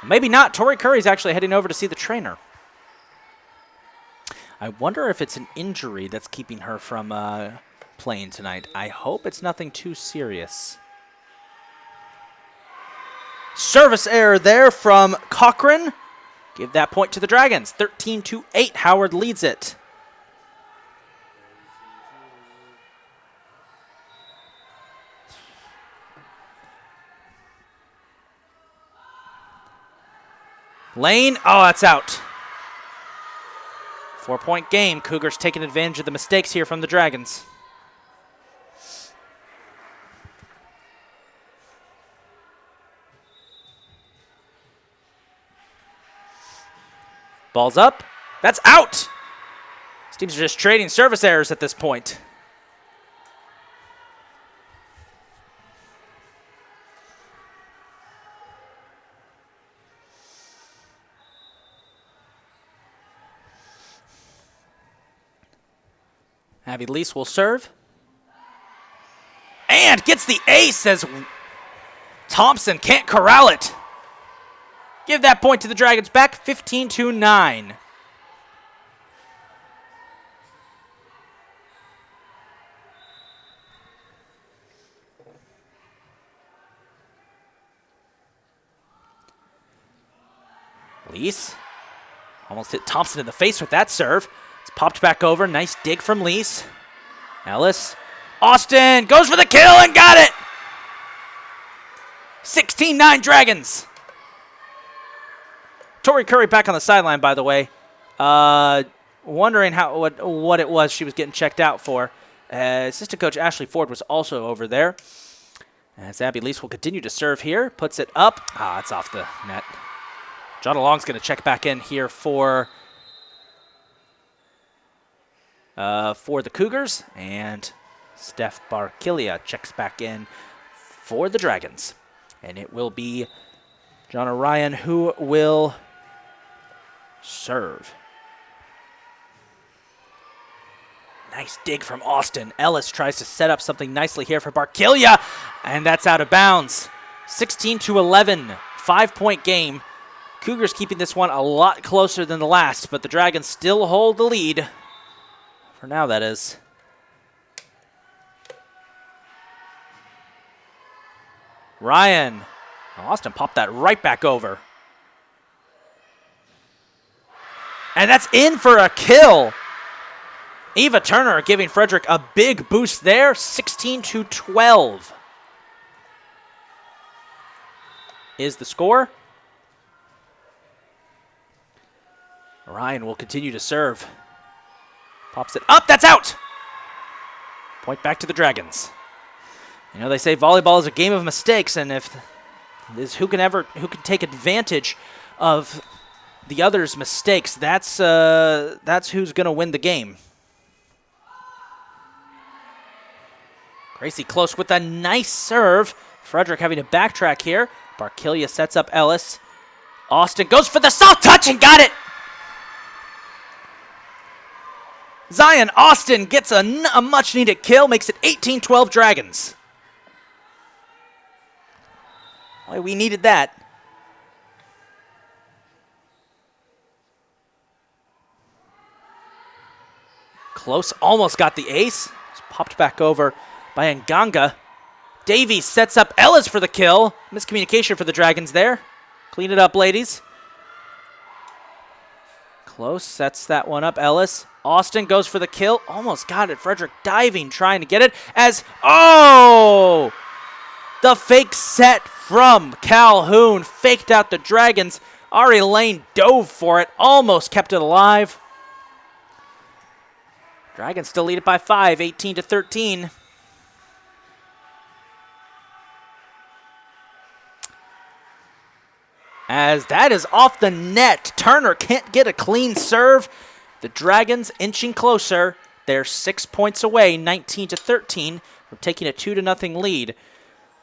Maybe not. Tori Curry's actually heading over to see the trainer. I wonder if it's an injury that's keeping her from playing tonight. I hope it's nothing too serious. Service error there from Cochran. Give that point to the Dragons. 13-8. Howard leads it. Lane, that's out. 4-point game. Cougars taking advantage of the mistakes here from the Dragons. Ball's up. That's out. These teams are just trading service errors at this point. Abby Leese will serve. And gets the ace as Thompson can't corral it. Give that point to the Dragons back, 15-9. Leese almost hit Thompson in the face with that serve. It's popped back over. Nice dig from Leese. Ellis. Austin goes for the kill and got it. 16-9 Dragons. Tori Curry back on the sideline, by the way. Wondering what it was she was getting checked out for. Assistant coach Ashley Ford was also over there. As Abby Leese will continue to serve here. Puts it up. It's off the net. John Along's going to check back in here for the Cougars. And Steph Barkilia checks back in for the Dragons. And it will be John Orion who will serve. Nice dig from Austin. Ellis tries to set up something nicely here for Barkilia, and that's out of bounds. 16-11, 5-point game. Cougars keeping this one a lot closer than the last, but the Dragons still hold the lead. For now, that is. Ryan. Austin popped that right back over. And that's in for a kill. Eva Turner giving Frederick a big boost there, 16-12 is the score. Ryan will continue to serve. Pops it up, that's out. Point back to the Dragons. You know, they say volleyball is a game of mistakes, and if this who can take advantage of the other's mistakes, that's who's going to win the game. Gracie close with a nice serve. Frederick having to backtrack here. Barkilia sets up Ellis. Austin goes for the soft touch and got it. Zion Austin gets a much-needed kill, makes it 18-12 Dragons. Boy, we needed that. Close, almost got the ace. It's popped back over by Nganga. Davies sets up Ellis for the kill. Miscommunication for the Dragons there. Clean it up, ladies. Close sets that one up. Ellis. Austin goes for the kill. Almost got it. Frederick diving, trying to get it as, oh! The fake set from Calhoun. Faked out the Dragons. Ari Lane dove for it. Almost kept it alive. Dragons still lead it by 5, 18-13. As that is off the net. Turner can't get a clean serve. The Dragons inching closer. They're 6 points away, 19-13. We're taking a 2-0 lead.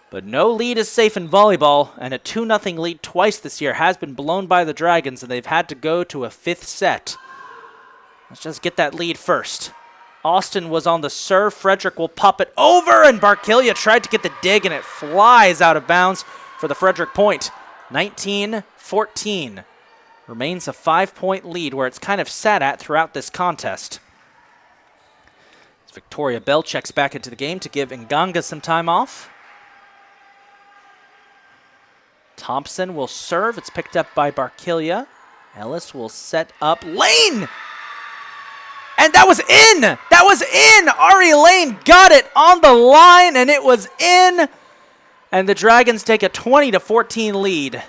But no lead is safe in volleyball, and a 2-0 lead twice this year has been blown by the Dragons, and they've had to go to a 5th set. Let's just get that lead first. Austin was on the serve. Frederick will pop it over, and Barkilia tried to get the dig, and it flies out of bounds for the Frederick point. 19-14. Remains a 5-point lead where it's kind of sat at throughout this contest. As Victoria Bell checks back into the game to give Nganga some time off. Thompson will serve. It's picked up by Barkilia. Ellis will set up. Lane! And that was in! That was in! Ari Lane got it on the line, and it was in! And the Dragons take a 20-14 lead.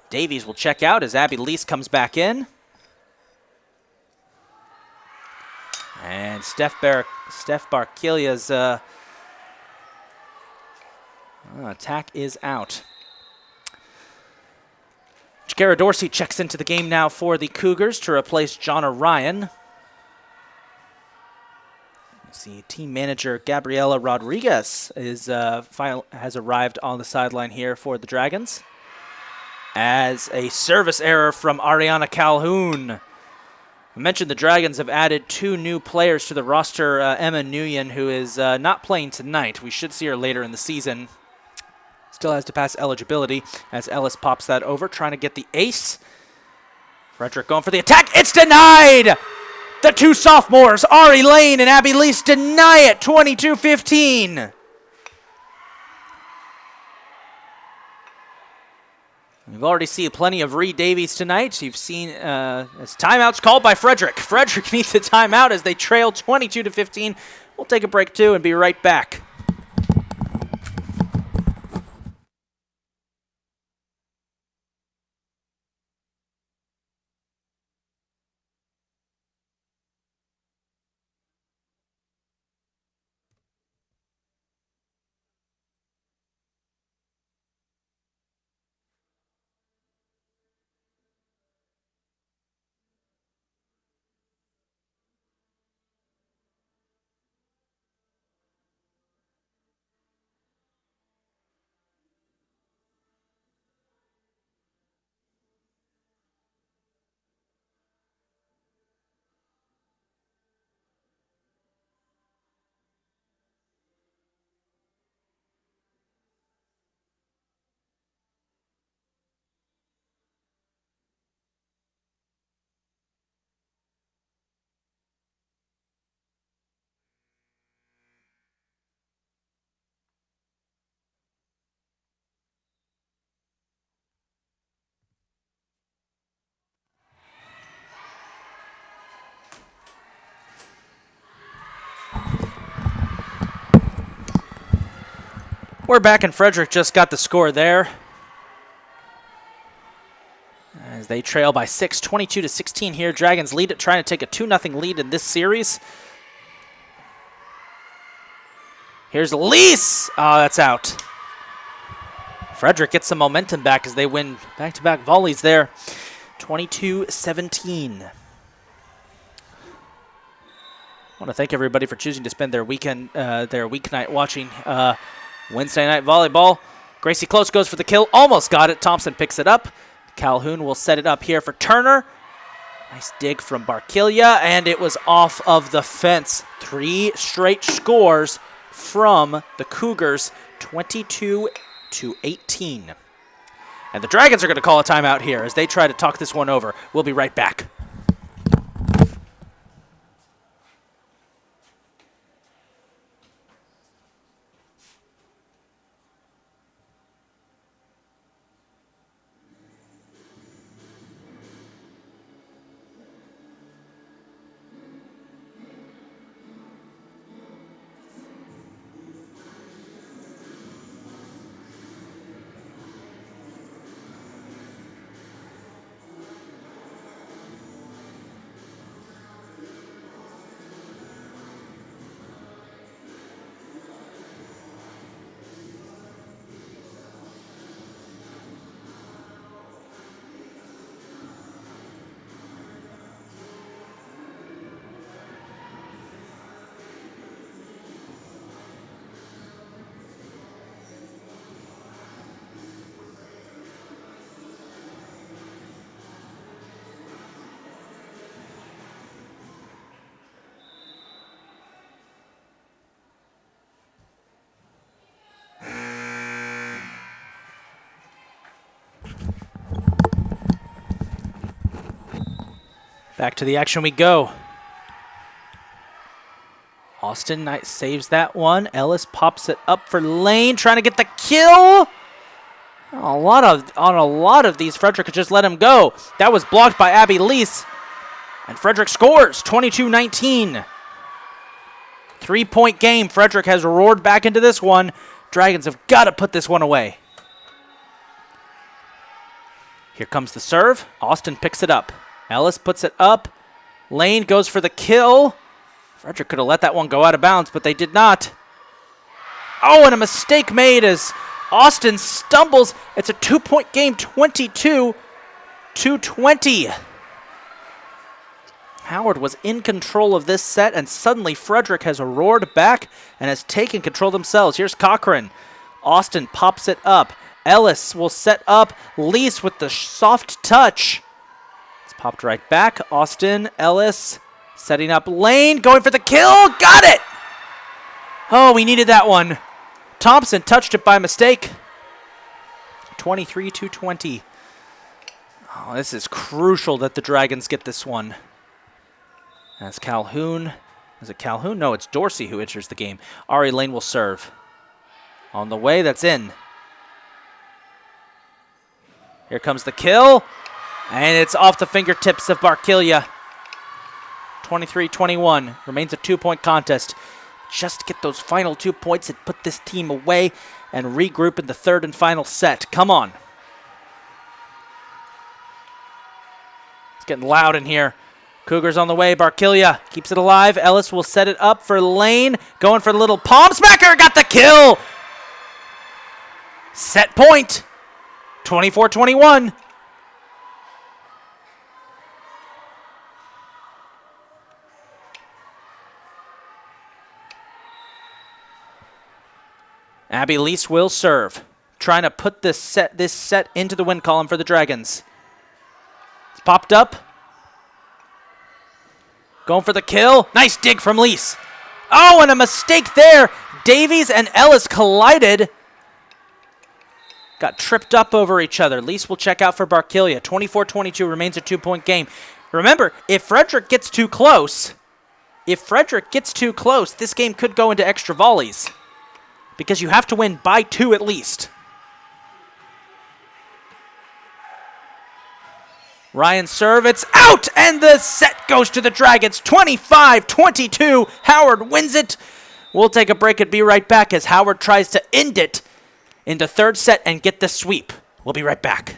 Davies will check out as Abby Lease comes back in. And Steph Barkilia's attack is out. Jacara Dorsey checks into the game now for the Cougars to replace John Orion. See, team manager Gabriela Rodriguez has arrived on the sideline here for the Dragons. As a service error from Ariana Calhoun. I mentioned the Dragons have added 2 new players to the roster. Emma Nguyen, who is not playing tonight. We should see her later in the season. Still has to pass eligibility as Ellis pops that over, trying to get the ace. Frederick going for the attack. It's denied! The 2 sophomores, Ari Lane and Abby Lease, deny it, 22-15. We've already seen plenty of Reed Davies tonight. You've seen as timeouts called by Frederick. Frederick needs a timeout as they trail 22-15. We'll take a break too and be right back. We're back, and Frederick just got the score there. As they trail by 6, 22-16 here. Dragons lead it, trying to take a 2-0 lead in this series. Here's Lease. Oh, that's out. Frederick gets some momentum back as they win back-to-back volleys there. 22-17. I want to thank everybody for choosing to spend their weeknight watching Wednesday night volleyball. Gracie Close goes for the kill. Almost got it. Thompson picks it up. Calhoun will set it up here for Turner. Nice dig from Barkilia, and it was off of the fence. 3 straight scores from the Cougars, 22-18. And the Dragons are going to call a timeout here as they try to talk this one over. We'll be right back. Back to the action we go. Austin Knight saves that one. Ellis pops it up for Lane, trying to get the kill. On a lot of these, Frederick could just let him go. That was blocked by Abby Lease. And Frederick scores, 22-19. 3-point game. Frederick has roared back into this one. Dragons have got to put this one away. Here comes the serve. Austin picks it up. Ellis puts it up. Lane goes for the kill. Frederick could have let that one go out of bounds, but they did not. Oh, and a mistake made as Austin stumbles. It's a 2-point game, 22-20. Howard was in control of this set, and suddenly Frederick has roared back and has taken control themselves. Here's Cochran. Austin pops it up. Ellis will set up. Lease with the soft touch. It's popped right back. Austin, Ellis, setting up Lane, going for the kill. Got it! Oh, we needed that one. Thompson touched it by mistake. 23-20. Oh, this is crucial that the Dragons get this one. As Calhoun, is it Calhoun? No, it's Dorsey who enters the game. Ari Lane will serve. On the way, that's in. Here comes the kill, and it's off the fingertips of Barkilia. 23-21, remains a 2-point contest. Just get those final 2 points and put this team away and regroup in the third and final set. Come on. It's getting loud in here. Cougars on the way. Barkilia keeps it alive. Ellis will set it up for Lane. Going for the little palm smacker. Got the kill. Set point. 24-21. Abby Lease will serve. Trying to put this set into the win column for the Dragons. It's popped up. Going for the kill. Nice dig from Lease. Oh, and a mistake there. Davies and Ellis collided. Got tripped up over each other. Lease will check out for Barkilia. 24-22 remains a 2-point game. Remember, if Frederick gets too close, this game could go into extra volleys. Because you have to win by 2 at least. Ryan serve, it's out, and the set goes to the Dragons. 25-22, Howard wins it. We'll take a break and be right back as Howard tries to end it in the third set and get the sweep. We'll be right back.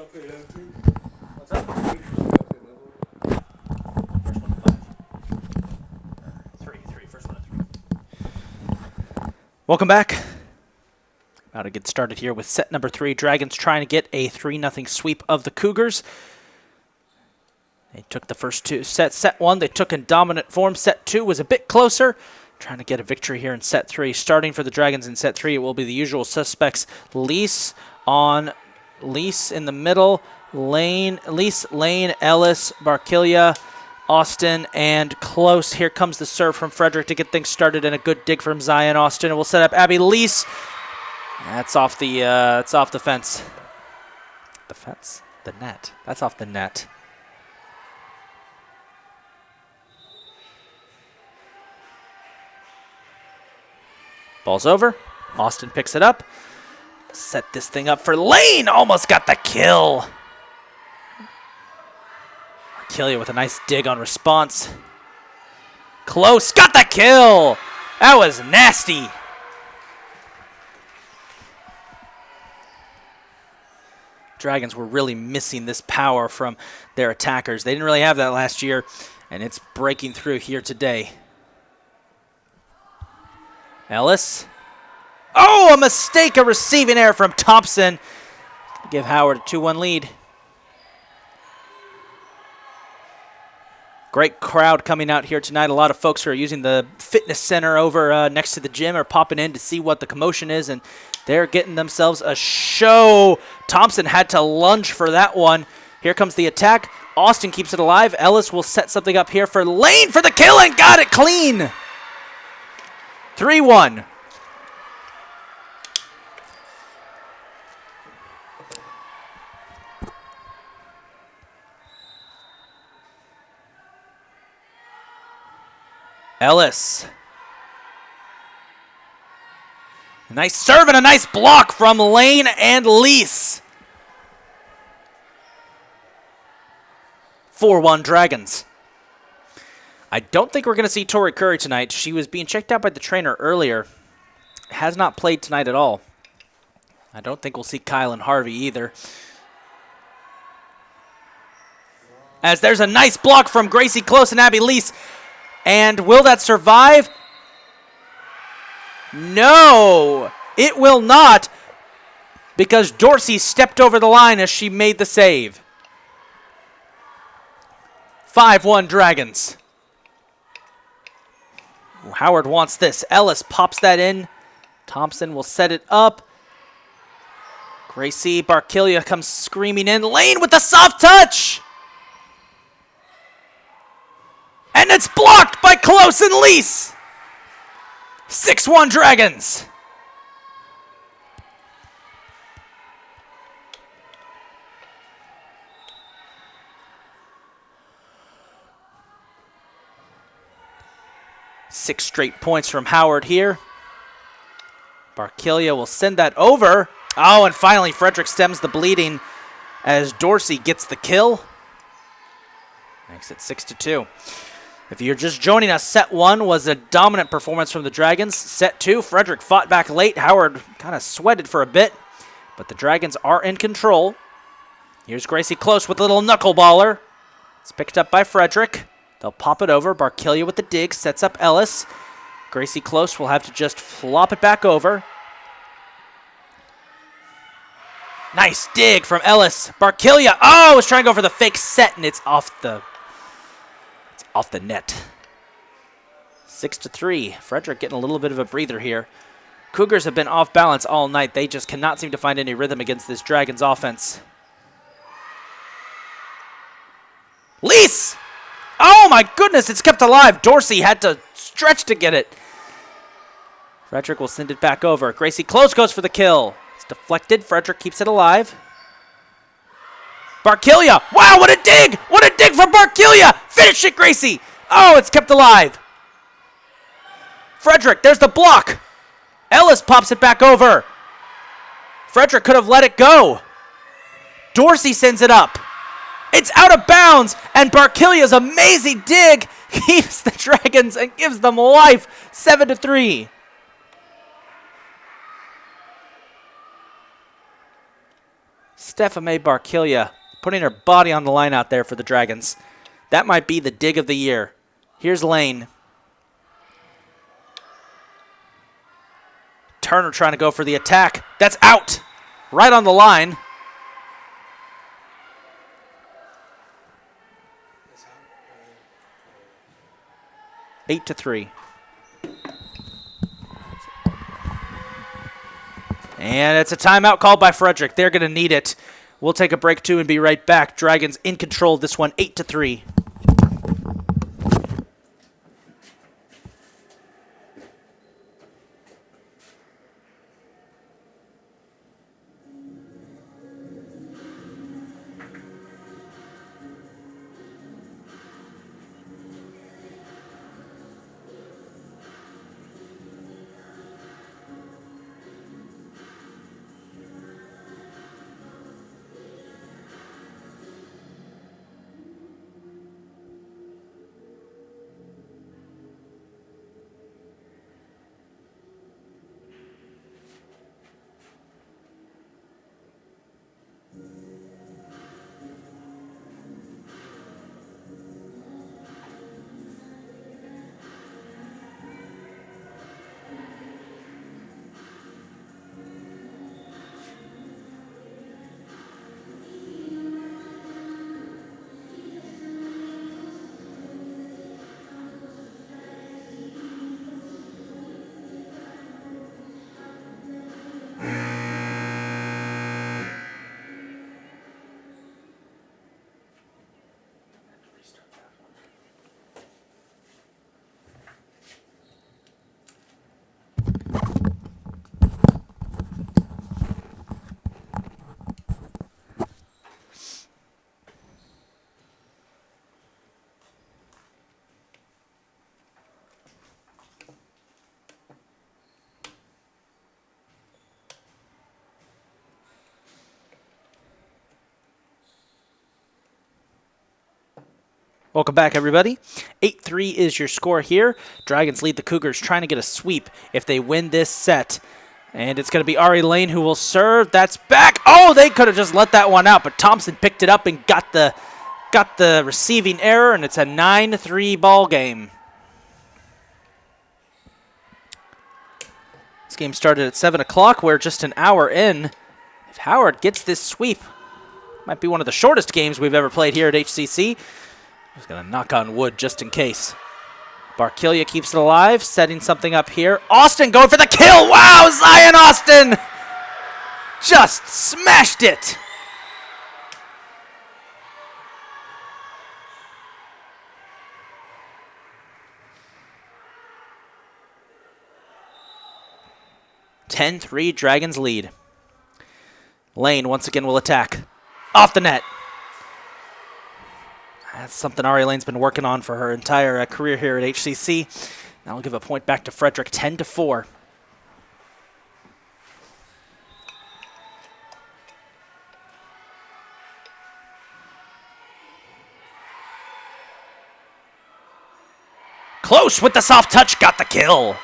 What's up? First one to 5. 3. First one to 3. Welcome back. About to get started here with set number 3. Dragons trying to get a 3-0 sweep of the Cougars. They took the first 2 sets. Set 1, they took in dominant form. Set 2 was a bit closer. Trying to get a victory here in set 3. Starting for the Dragons in set 3, it will be the usual suspects. Lease in the middle. Lane, Ellis, Barkilia, Austin, and Close. Here comes the serve from Frederick to get things started, and a good dig from Zion Austin. And we'll set up Abby Lease. That's off the fence. The fence? The net. That's off the net. Ball's over. Austin picks it up. Set this thing up for Lane. Almost got the kill. Arkelia with a nice dig on response. Close. Got the kill. That was nasty. Dragons were really missing this power from their attackers. They didn't really have that last year, and it's breaking through here today. Ellis. Oh, a mistake, a receiving error from Thompson. Give Howard a 2-1 lead. Great crowd coming out here tonight. A lot of folks who are using the fitness center over next to the gym are popping in to see what the commotion is, and they're getting themselves a show. Thompson had to lunge for that one. Here comes the attack. Austin keeps it alive. Ellis will set something up here for Lane for the kill and got it clean. 3-1. Ellis. A nice serve and a nice block from Lane and Lease. 4-1 Dragons. I don't think we're going to see Tori Curry tonight. She was being checked out by the trainer earlier. Has not played tonight at all. I don't think we'll see Kylan Harvey either. As there's a nice block from Gracie Close and Abby Lease. And will that survive? No, it will not, because Dorsey stepped over the line as she made the save. 5-1 Dragons. Howard wants this. Ellis pops that in. Thompson will set it up. Gracie Barkilia comes screaming in. Lane with the soft touch. And it's blocked by Close and Lease. 6-1 Dragons. Six straight points from Howard here. Barkilia will send that over. Oh, and finally Frederick stems the bleeding as Dorsey gets the kill. Makes it 6-2. If you're just joining us, set 1 was a dominant performance from the Dragons. Set 2, Frederick fought back late. Howard kind of sweated for a bit, but the Dragons are in control. Here's Gracie Close with a little knuckleballer. It's picked up by Frederick. They'll pop it over. Barkilia with the dig, sets up Ellis. Gracie Close will have to just flop it back over. Nice dig from Ellis. Barkilia, oh, was trying to go for the fake set, and it's off the net. 6-3. Frederick getting a little bit of a breather here. Cougars have been off balance all night. They just cannot seem to find any rhythm against this Dragons offense. Lease! Oh my goodness, it's kept alive. Dorsey had to stretch to get it. Frederick will send it back over. Gracie Close goes for the kill. It's deflected. Frederick keeps it alive. Barkilia. Wow, what a dig! What a dig from Barkilia! Finish it, Gracie! Oh, it's kept alive. Frederick, there's the block. Ellis pops it back over. Frederick could have let it go. Dorsey sends it up. It's out of bounds, and Barkilia's amazing dig keeps the Dragons and gives them life. 7-3. Stefame Barkilia putting her body on the line out there for the Dragons. That might be the dig of the year. Here's Lane. Turner trying to go for the attack. That's out. Right on the line. Eight to 3. And it's a timeout called by Frederick. They're going to need it. We'll take a break too and be right back. Dragons in control of this one, 8 to 3. Welcome back, everybody. 8-3 is your score here. Dragons lead the Cougars, trying to get a sweep if they win this set. And it's going to be Ari Lane who will serve. That's back. Oh, they could have just let that one out, but Thompson picked it up and got the receiving error, and it's a 9-3 ball game. This game started at 7 o'clock. We're just an hour in. If Howard gets this sweep, might be one of the shortest games we've ever played here at HCC. He's going to knock on wood just in case. Barkilia keeps it alive, setting something up here. Austin going for the kill. Wow, Zion Austin just smashed it. (10-3) Dragons lead. Lane once again will attack. Off the net. That's something Ari Lane's been working on for her entire career here at HCC. That'll give a point back to Frederick, 10-4. Close with the soft touch, got the kill.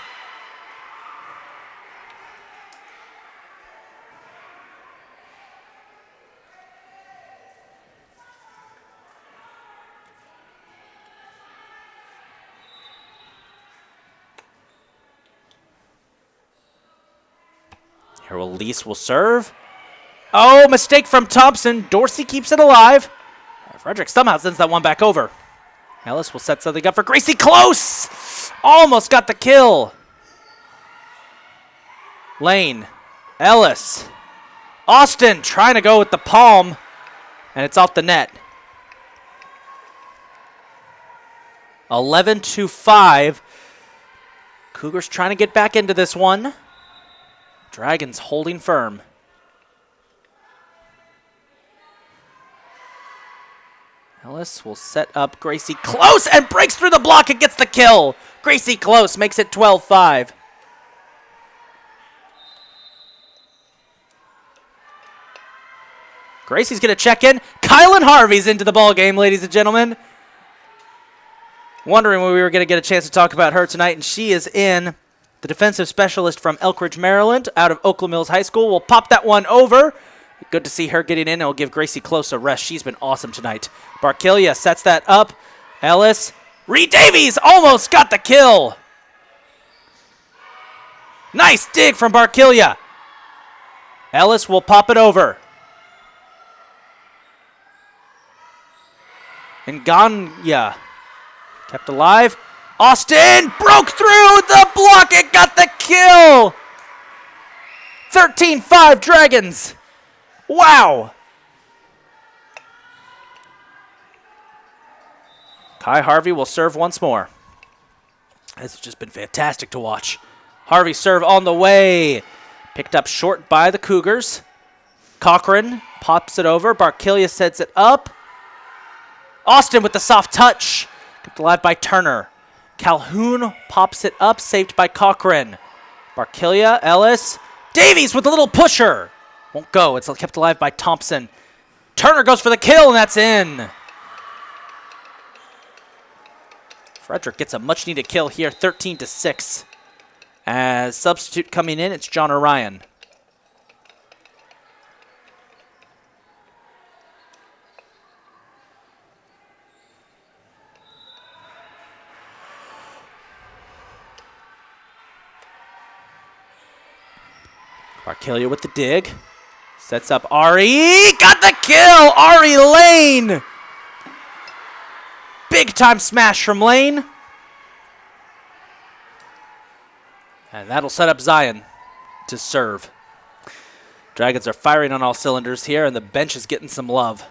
Here Elise will serve. Oh, mistake from Thompson. Dorsey keeps it alive. Frederick somehow sends that one back over. Ellis will set something up for Gracie. Close! Almost got the kill. Lane. Ellis. Austin trying to go with the palm. And it's off the net. 11-5. Cougars trying to get back into this one. Dragons holding firm. Ellis will set up Gracie Close and breaks through the block and gets the kill. Gracie Close makes it 12-5. Gracie's going to check in. Kylan Harvey's into the ball game, ladies and gentlemen. Wondering when we were going to get a chance to talk about her tonight, and she is in. The defensive specialist from Elk Ridge, Maryland, out of Oakland Mills High School, will pop that one over, Good to see her getting in. It'll give Gracie Close a rest. She's been awesome tonight. Barkelia sets that up. Ellis. Reed Davies almost got the kill. Nice dig from Barkelia. Ellis will pop it over. And Ganya kept alive. Austin broke through the block. It got the kill. 13-5 Dragons. Wow. Kai Harvey will serve once more. This has just been fantastic to watch. Harvey serve on the way. Picked up short by the Cougars. Cochran pops it over. Barkelia sets it up. Austin with the soft touch. Kept alive by Turner. Calhoun pops it up. Saved by Cochran. Barkelia, Ellis. Davies with a little pusher. Won't go. It's kept alive by Thompson. Turner goes for the kill, and that's in. Frederick gets a much-needed kill here, 13-6. As substitute coming in, it's John Orion. Barkelia with the dig. Sets up Ari. Got the kill! Ari Lane! Big time smash from Lane. And that'll set up Zion to serve. Dragons are firing on all cylinders here, and the bench is getting some love.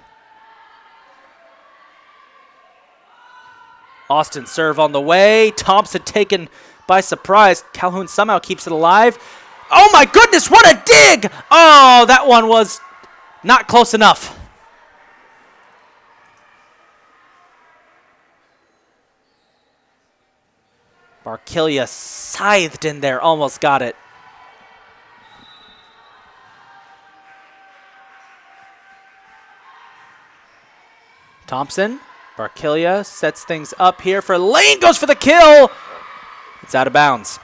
Austin serve on the way. Thompson taken by surprise. Calhoun somehow keeps it alive. Oh my goodness, what a dig! Oh, that one was not close enough. Barkelia scythed in there, almost got it. Thompson, Barkelia sets things up here for Lane, goes for the kill. It's out of bounds.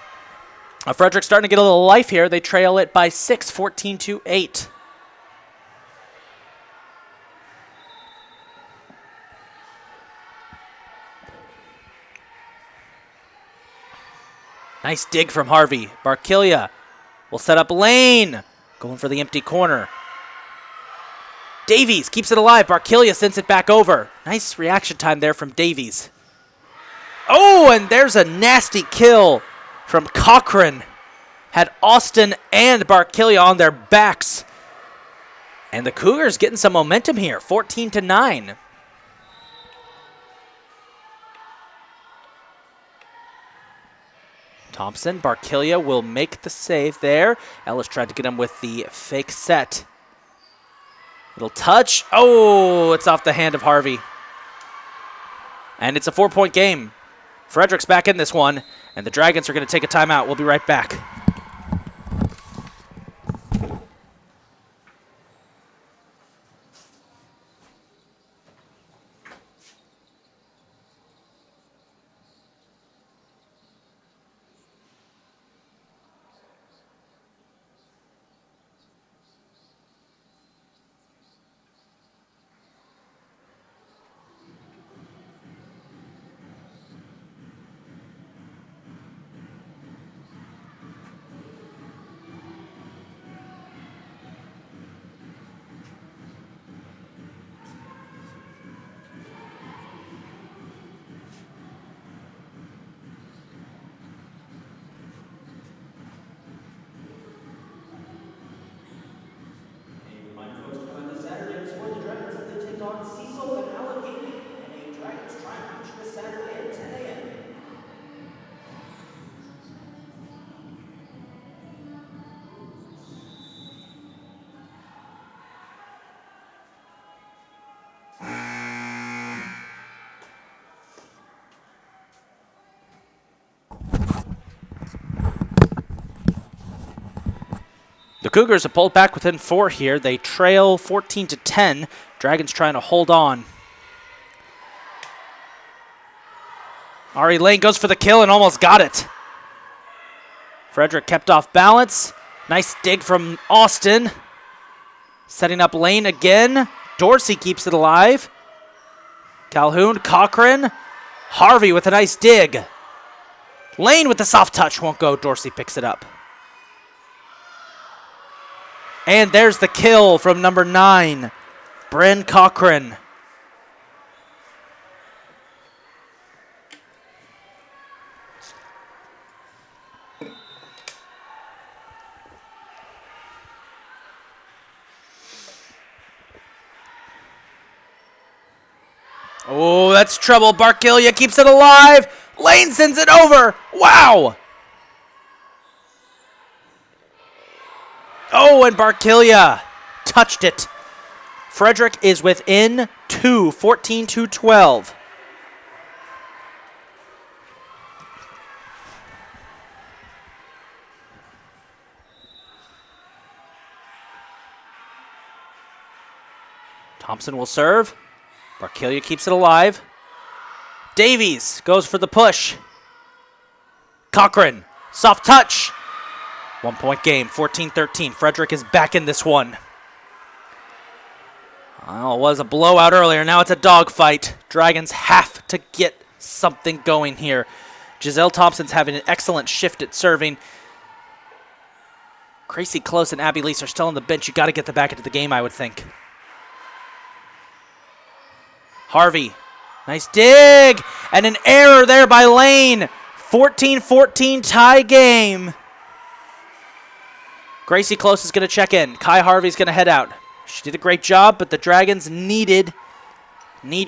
Frederick's starting to get a little life here. They trail it by 6, 14-8. Nice dig from Harvey. Barkelia will set up Lane. Going for the empty corner. Davies keeps it alive. Barkelia sends it back over. Nice reaction time there from Davies. Oh, and there's a nasty kill from Cochran. Had Austin and Barkelia on their backs. And the Cougars getting some momentum here, 14-9. Thompson, Barkelia will make the save there. Ellis tried to get him with the fake set. Little touch. Oh, it's off the hand of Harvey. And it's a 4-point game. Frederick's back in this one, and the Dragons are going to take a timeout. We'll be right back. The Cougars have pulled back within 4 here. They trail 14-10. Dragons trying to hold on. Ari Lane goes for the kill and almost got it. Frederick kept off balance. Nice dig from Austin. Setting up lane again. Dorsey keeps it alive. Calhoun, Cochran. Harvey with a nice dig. Lane with the soft touch. Won't go. Dorsey picks it up. And there's the kill from number 9, Bryn Cochran. Oh, that's trouble. Barkilia keeps it alive. Lane sends it over. Wow. Oh, and Barkilia touched it. Frederick is within 2, 14-12. Thompson will serve. Barkilia keeps it alive. Davies goes for the push. Cochran, soft touch. 1-point game, 14-13. Frederick is back in this one. Well, it was a blowout earlier. Now it's a dogfight. Dragons have to get something going here. Giselle Thompson's having an excellent shift at serving. Gracie Close and Abby Lease are still on the bench. You got to get them back into the game, I would think. Harvey, nice dig, and an error there by Lane. 14-14 tie game. Gracie Close is going to check in. Kai Harvey's going to head out. She did a great job, but the Dragons need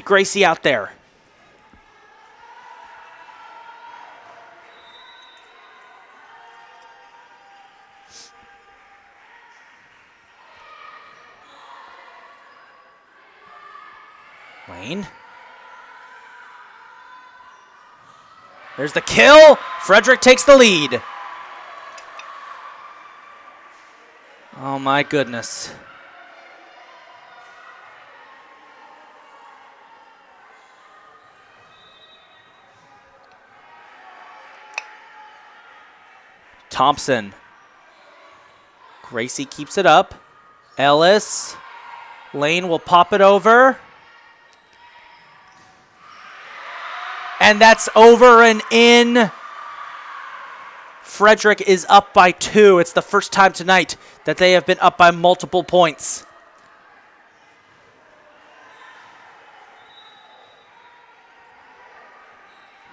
Gracie out there. Lane. There's the kill. Frederick takes the lead. Oh my goodness. Thompson. Gracie keeps it up. Ellis. Lane will pop it over. And that's over and in. Frederick is up by 2. It's the first time tonight that they have been up by multiple points.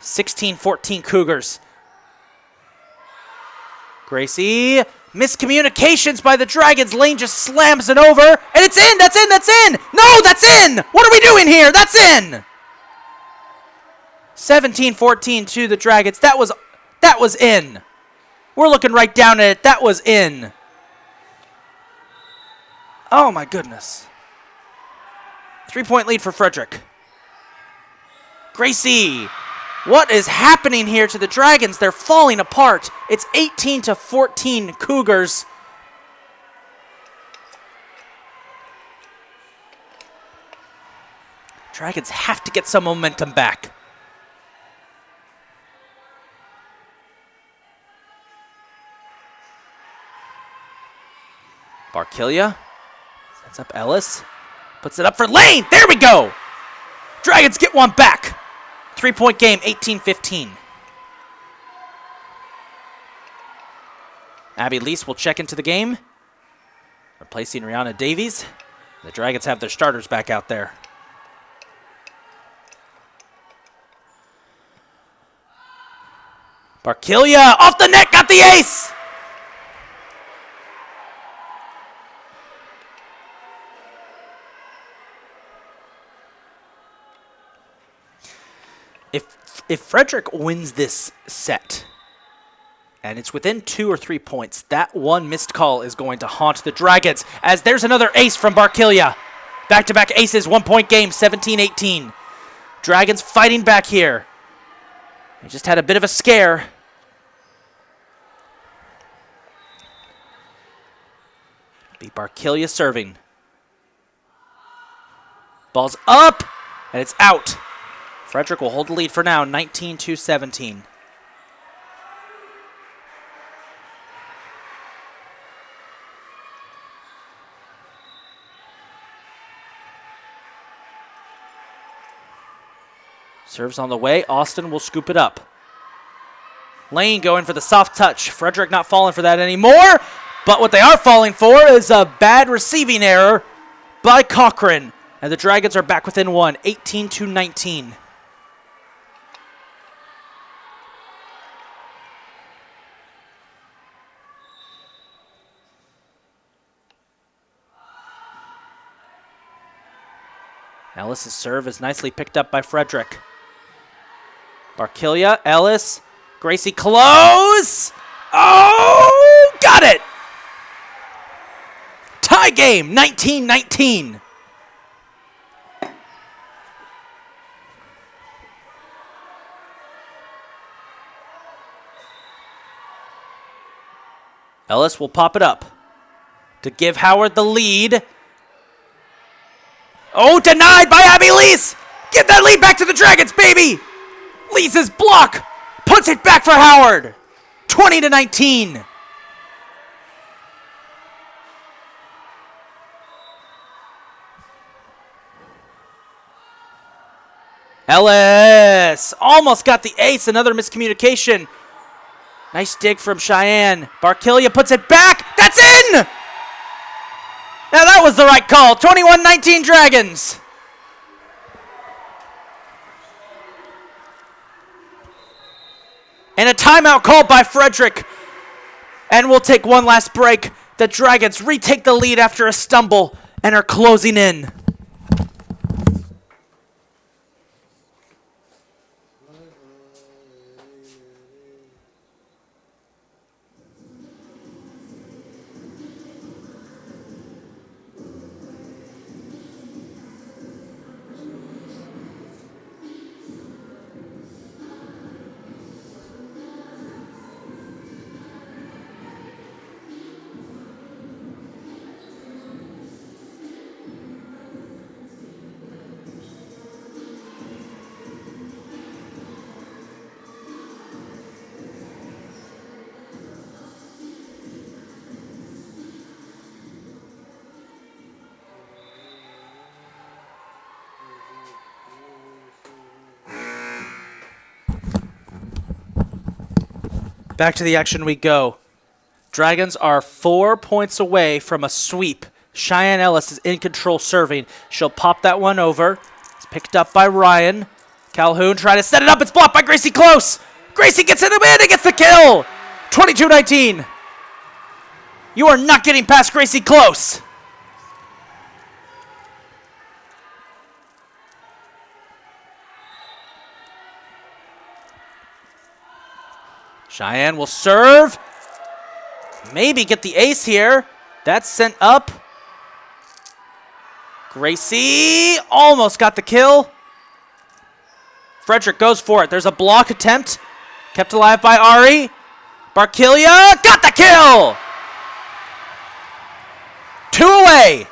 (16-14) Cougars. Gracie. Miscommunications by the Dragons. Lane just slams it over. And it's in. That's in. That's in. No, that's in. What are we doing here? That's in. 17-14 to the Dragons. That was in. We're looking right down at it. That was in. Oh my goodness. 3-point lead for Frederick. Gracie. What is happening here to the Dragons? They're falling apart. It's 18-14 Cougars. Dragons have to get some momentum back. Barkilia sets up Ellis. Puts it up for Lane. There we go. Dragons get one back. 3-point game, 18-15. Abby Lease will check into the game, replacing Rihanna Davies. The Dragons have their starters back out there. Barkilia off the net, got the ace! If Frederick wins this set, and it's within 2 or 3 points, that one missed call is going to haunt the Dragons, as there's another ace from Barkilia. Back-to-back aces, 1-point game, 17-18. Dragons fighting back here. They just had a bit of a scare. Be Barkilia serving. Ball's up, and it's out. Frederick will hold the lead for now, 19-17. Serves on the way. Austin will scoop it up. Lane going for the soft touch. Frederick not falling for that anymore. But what they are falling for is a bad receiving error by Cochran. And the Dragons are back within one, 18-19. Ellis' serve is nicely picked up by Frederick. Barkilia, Ellis, Gracie close. Oh, got it. Tie game, 19-19. Ellis will pop it up to give Howard the lead. Oh, denied by Abby Lease. Give that lead back to the Dragons, baby. Lease's block puts it back for Howard. 20-19. Ellis almost got the ace. Another miscommunication. Nice dig from Cheyenne. Barkilia puts it back. That's in. Now that was the right call. 21-19 Dragons. And a timeout called by Frederick. And we'll take one last break. The Dragons retake the lead after a stumble and are closing in. Back to the action we go. Dragons are 4 points away from a sweep. Cheyenne Ellis is in control serving. She'll pop that one over. It's picked up by Ryan. Calhoun trying to set it up. It's blocked by Gracie Close. Gracie gets it in and gets the kill. 22-19. You are not getting past Gracie Close. Cheyenne will serve. Maybe get the ace here. That's sent up. Gracie almost got the kill. Frederick goes for it. There's a block attempt. Kept alive by Ari. Barkilia got the kill. 2 away.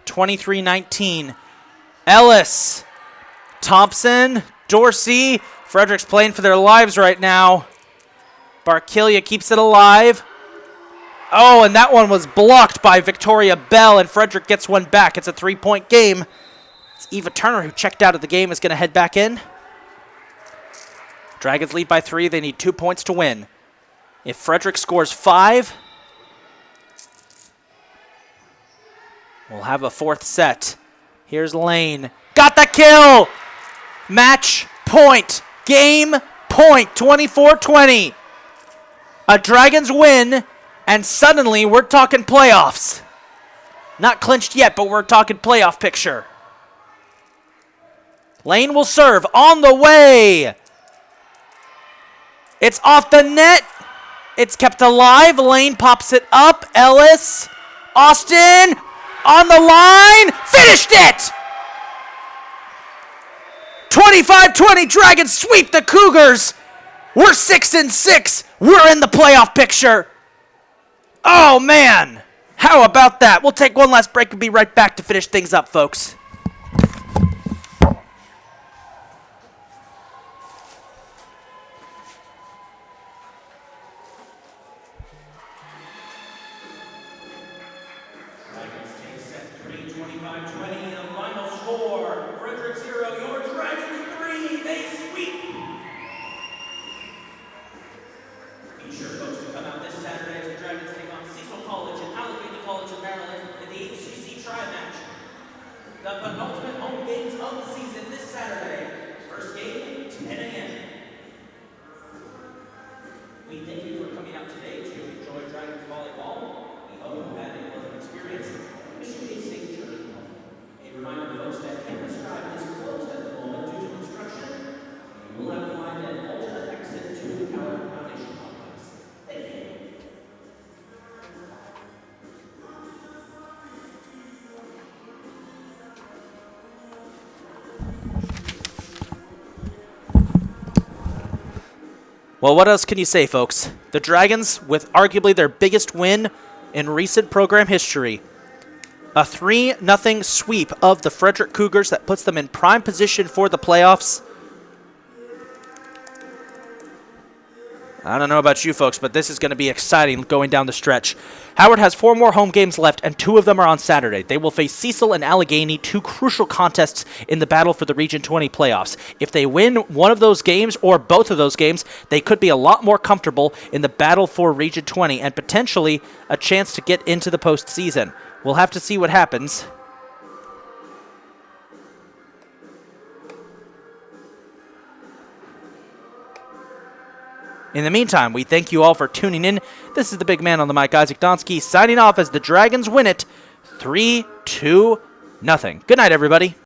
(23-19). Ellis, Thompson, Dorsey. Frederick's playing for their lives right now. Barkilia keeps it alive. Oh, and that one was blocked by Victoria Bell, and Frederick gets one back. It's a 3-point game. It's Eva Turner, who checked out of the game, is going to head back in. Dragons lead by 3. They need 2 points to win. If Frederick scores 5, we'll have a 4th set. Here's Lane. Got the kill! Match point. Game point. 24-20. A Dragons win, and suddenly we're talking playoffs. Not clinched yet, but we're talking playoff picture. Lane will serve on the way. It's off the net. It's kept alive. Lane pops it up. Ellis. Austin. On the line, finished it! 25-20, Dragons sweep the Cougars. We're 6-6. We're in the playoff picture. Oh, man. How about that? We'll take one last break and be right back to finish things up, folks. 25-20, the final score. Frederick 0, your Dragons 3, they sweep. Be sure, folks, to come out this Saturday as the Dragons take on Cecil College and Allegheny College of Maryland in the HCC Tri-Match. The penultimate home games of the season this Saturday. First game, 10 a.m. We thank you for coming out today to enjoy Dragons volleyball. We hope you had a pleasant experience. Wish you a safe journey home. A reminder, folks, that Campus Drive is closed at the moment due to construction. You will have to find an alternate exit to the Callard Foundation complex. Thank you. Well, what else can you say, folks? The Dragons, with arguably their biggest win in recent program history. A 3-0 sweep of the Frederick Cougars that puts them in prime position for the playoffs. I don't know about you folks, but this is going to be exciting going down the stretch. Howard has 4 more home games left, and 2 of them are on Saturday. They will face Cecil and Allegheny, 2 crucial contests in the battle for the Region 20 playoffs. If they win one of those games or both of those games, they could be a lot more comfortable in the battle for Region 20 and potentially a chance to get into the postseason. We'll have to see what happens. In the meantime, we thank you all for tuning in. This is the big man on the mic, Isaac Donsky, signing off as the Dragons win it 3-2-0. Good night, everybody.